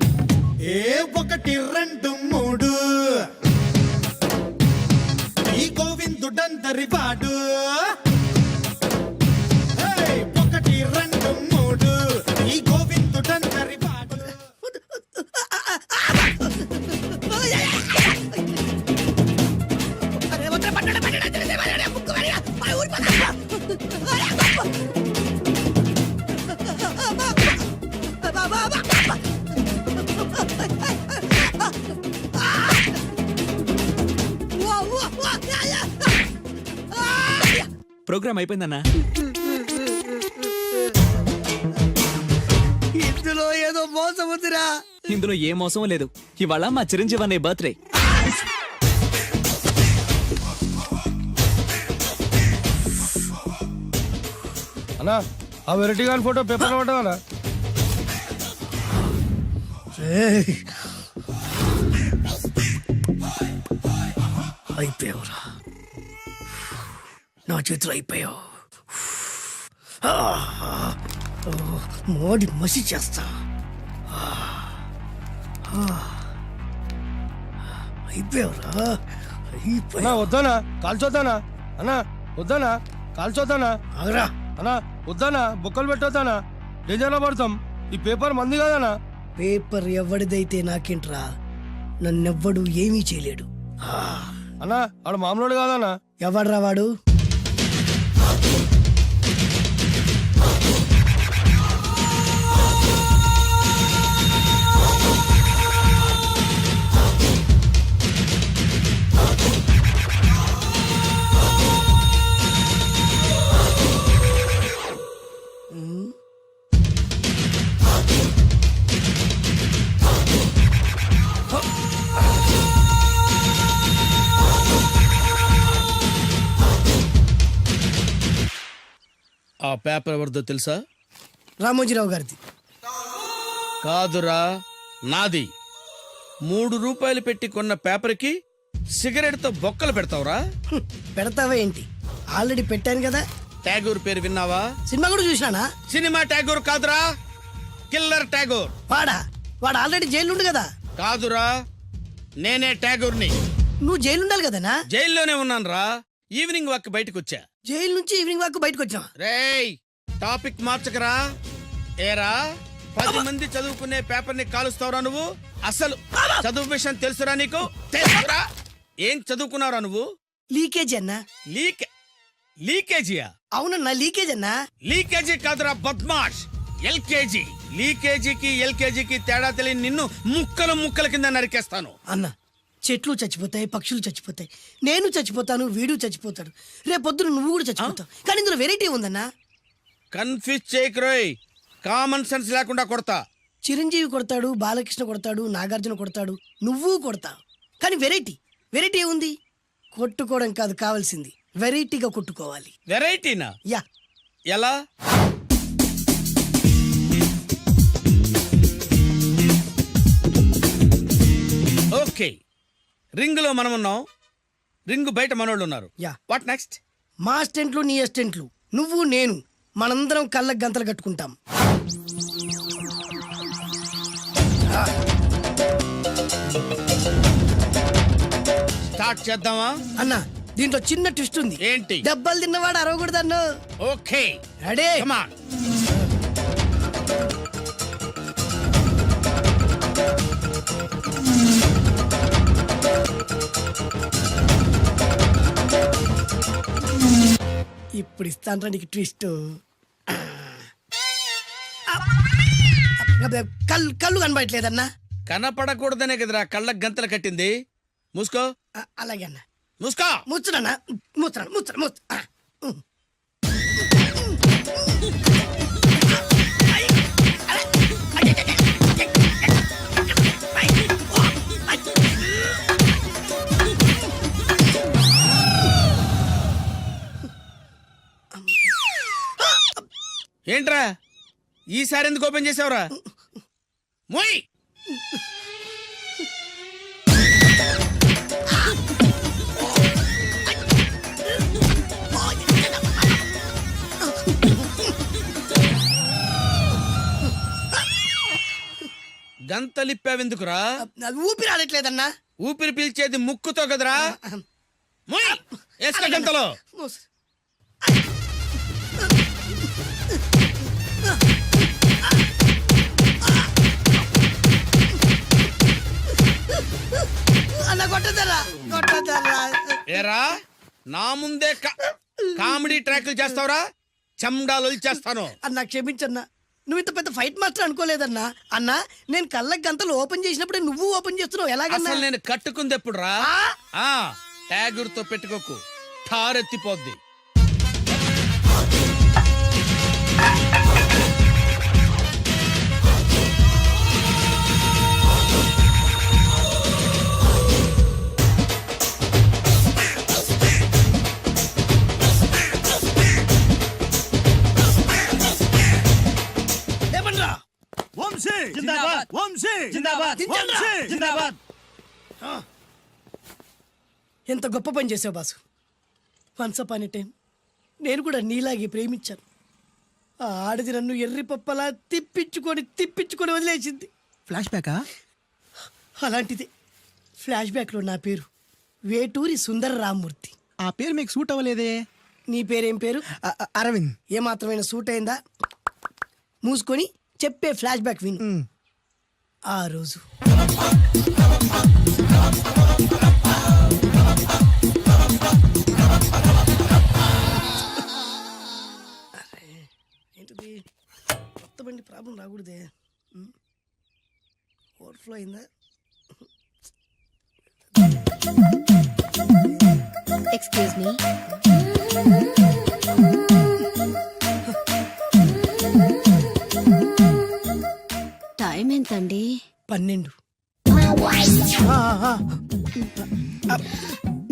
ఏ 1 2 3 ఈ గోవిందుడందరి వాడు. 1 2 3 ఈ గోవిందుడందరి వాడు. ప్రోగ్రామ్ అయిపోయిందన్నా. ఇందులో ఏదో మోసం ఉందిరా. ఇందులో ఏ మోసం లేదు. ఇవాళ మా చిరంజీవి అనే బర్త్డే. అన్నా ఆ వెరైటీ గారి ఫోటో పేపర్ పడ్డా. అయిపోయావురా, నా చేతులు అయిపోయావు. మోడి మసి చేస్తా. అయిపోయావురా, అన్నా వద్దానా కాల్చొద్దానా? అన్నా వద్దానా కాల్చొద్దానా? ఆగరా. అన్నా వద్దానా బొక్కలు పెట్టొద్దానా? డేంజర్లో పడతాం. ఈ పేపర్ మంది కాదనా? పేపర్ ఎవడిదైతే నాకేంట్రా, నన్నెవ్వడు ఏమీ చేయలేడు. అన్నా ఆడు మామూలు కాదనా? ఎవడ్రా వాడు? ఆ పేపర్ ఎవరిదో తెలుసా? రామోజీరావు గారిది. కాదురా, నాది. 3 రూపాయలు పెట్టి కొన్న పేపర్కి సిగరెట్ తో బొక్కలు పెడతావురా? పెడతావా ఏంటి? ఆల్రెడీ పెట్టాను కదా. ట్యాగూర్ పేరు విన్నావా? సినిమా కూడా చూసినానా? సినిమా ట్యాగూర్ కాదురా, కిల్లర్ ట్యాగూర్. వాడు ఆల్రెడీ జైలు కదా. కాదురా, నేనే ట్యాగూర్ని. నువ్వు జైలు ఉండాలి కదనా? జైల్లోనే ఉన్నాను రా. ఈవినింగ్ వాక్ బయటకు వచ్చా. జైలు నుంచి ఈవినింగ్ వాక్ బయటకు వచ్చా. రేయ్ టాపిక్ మార్చకరా. ఏరా 10 మంది చదువుకునే పేపర్ ని కాలుస్తావురా నువ్వు? అసలు చదువు విషయం తెలుసురా నీకు? తెలుసురా? ఏం చదువుకున్నావురా నువ్వు? లీకేజీ అన్నా. లీకేజీయా? అవునన్నా, లీకేజ్ అన్నా. లీకేజీ కాదురా బద్మాష్, ఎల్కేజీ. లీకేజీకి ఎల్కేజీకి తేడా తెలియని నిన్ను ముక్కలు ముక్కల కింద నరికేస్తాను. అన్నా, చెట్లు చచ్చిపోతాయి, పక్షులు చచ్చిపోతాయి, నేను చచ్చిపోతాను, వీడు చచ్చిపోతాడు, రేపొద్దున నువ్వు కూడా చచ్చిపోతావు. కానీ ఇందులో వెరైటీ ఉందన్నా. కన్ఫ్యూజ్ చేయకురోయ్, కామన్ సెన్స్ లేకుండా కొడతా. చిరంజీవి కొడతాడు, బాలకృష్ణ కొడతాడు, నాగార్జున కొడతాడు, నువ్వు కొడతావు. కానీ వెరైటీ ఉంది. కొట్టుకోవడం కాదు కావాల్సింది, వెరైటీగా కొట్టుకోవాలి. వెరైటీనా? యా. ఎలా? ఓకే, రింగ్ లో మనం ఉన్నాం, రింగ్ బయట మనోళ్ళు ఉన్నారు. యా. What next? మా అసిస్టెంట్లు, నీ అసిస్టెంట్లు, నువ్వు నేను, మనందరం కళ్ళకు గంతలు కట్టుకుంటాం. స్టార్ట్ చేద్దామా? అన్నా, దీంట్లో చిన్న ట్విస్ట్ ఉంది. ఏంటి? దెబ్బలు తిన్నవాడు అరవకూడదన్ను. Okay ready? Come on. ఇప్పుడు ఇస్తాను నీకు ట్విస్ట్. కళ్ళు కనబడట్లేదన్నా. కనపడకూడదనే కదరా కళ్ళకు గంతలు కట్టింది. మూసుకో. అలాగే అన్న. మూసుకో. ముచ్చునన్నా. ముచ్చరా. ఏంట్రా ఈసారి ఎందుకు ఓపెన్ చేసావురా? మోయ్. గంతలిప్పావెందుకురా? ఊపిరి ఆడట్లేదన్నా. ఊపిరి పీల్చేది ముక్కుతో కదరా. మోయ్. వేసుకో గంతలో. అన్న కొట్టదరా. ఏరా నా ముందే కామెడీ ట్రాక్లు చేస్తావురా? చెమ్డాలు చేస్తాను. అన్నా క్షమించన్నా, నువ్వు ఇంత పెద్ద ఫైట్ మాస్టర్ అనుకోలేదన్నా. అన్నా నేను కళ్ళకి గంతలు ఓపెన్ చేసినప్పుడే నువ్వు ఓపెన్ చేస్తున్నావు, ఎలాగన్నా? అసలు నేను కట్టుకుంది ఎప్పుడు రా? ట్యాగుర్తో పెట్టుకోకు, ఠారెత్తిపోద్ది. ఎంత గొప్ప పని చేసావు boss. Once upon a time నేను కూడా నీలాగే ప్రేమించాను. ఆ ఆడది నన్ను ఎర్రి పప్పలా తిప్పించుకొని వదిలేసింది. ఫ్లాష్ బ్యాకా? అలాంటిది ఫ్లాష్ బ్యాక్లో నా పేరు వేటూరి సుందర రామ్మూర్తి. ఆ పేరు మీకు సూట్ అవ్వలేదే. నీ పేరేం పేరు? అరవింద్. ఏమాత్రమైన సూట్ అయిందా? మూసుకొని చెప్పే ఫ్లాష్ బ్యాక్ విను. ఆ రోజు ఏంటిది కొత్త బండి ప్రాబ్లం రాకూడదే. ఓవర్ఫ్లో అయిందా? Excuse me. టైం ఎంతండి? 12.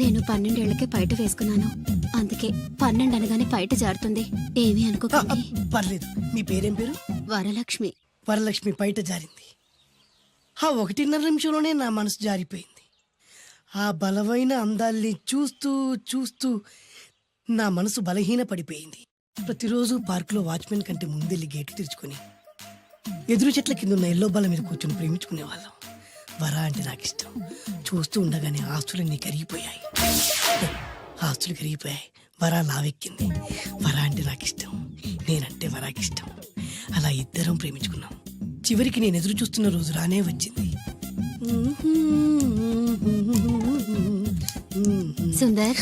నేను 12 ఏళ్లకే పైట వేసుకున్నాను, అందుకే 12 అనగానే పైట జారుతుంది. ఏమీ అనుకోకండి. పర్లేదు. మీ పేరేం పేరు? వరలక్ష్మి. వరలక్ష్మి పైట జారింది. ఆ 1.5 నిమిషంలోనే నా మనసు జారిపోయింది. ఆ బలమైన అందాల్ని చూస్తూ నా మనసు బలహీన పడిపోయింది. ప్రతిరోజు పార్కులో వాచ్మెన్ కంటే ముందెళ్ళి గేటు తెరుచుకొని ఎదురు చెట్ల కింద ఉన్న ఎల్లో బాల మీద కూర్చొని ప్రేమించుకునే వాళ్ళం. వరా అంటే నాకు ఇష్టం. చూస్తూ ఉండగానే ఆస్తులన్నీ కరిగిపోయాయి. వరా లావెక్కింది. వరా అంటే నాకు ఇష్టం, నేనంటే వరాకి ఇష్టం. అలా ఇద్దరం ప్రేమించుకున్నాం. చివరికి నేను ఎదురు చూస్తున్న రోజు రానే వచ్చింది. సుందర్,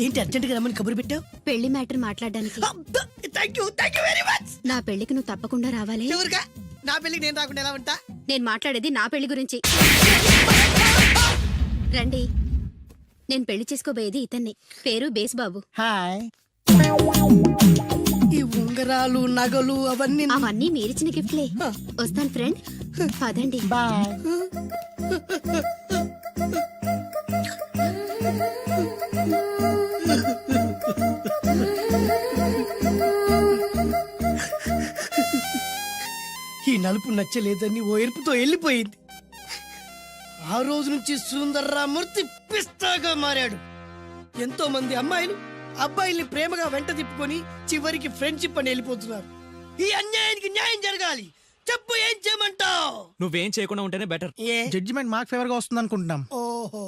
ఏంటి అర్జెంట్గా రమ్మని కబురు పెట్టావు? పెళ్లి మ్యాటర్ మాట్లాడడానికి. Thank you very much. నా పెళ్లికి నువ్వు తప్పకుండా రావాలి. ఎవరుగా? నా పెళ్లికి నేను రాకుండా ఎలా ఉంటా? నేను మాట్లాడేది నా పెళ్లి గురించి. రండి, నేను పెళ్లి చేసుకోబోయేది ఇతన్ని. పేరు బేస్బాబు. హాయ్. ఈ ఉంగరాలు నగలు అవన్నీ మీరిచ్చిన గిఫ్ట్లే. వస్తాను ఫ్రెండ్, పదండి. బాయ్. ఈ నలుపు నచ్చలేదని ఓ ఎరుపుతో వెళ్ళిపోయింది. ఆ రోజు నుంచి సుందర్రామూర్తి పిస్తాగా మారాడు. ఎంతో మంది అమ్మాయిలు అబ్బాయిల్ని ప్రేమగా వెంట తిప్పుకొని చివరికి ఫ్రెండ్షిప్ అని వెళ్ళిపోతున్నారు. ఈ అన్యాయానికి న్యాయం జరగాలి. చెప్పు, ఏం చేయమంటావు? నువ్వేం చేయకుండా ఉంటేనే బెటర్. ఏ జడ్జిమెంట్ మాకు ఫేవర్ గా వస్తుంది అనుకుంటున్నాం. ఓహో.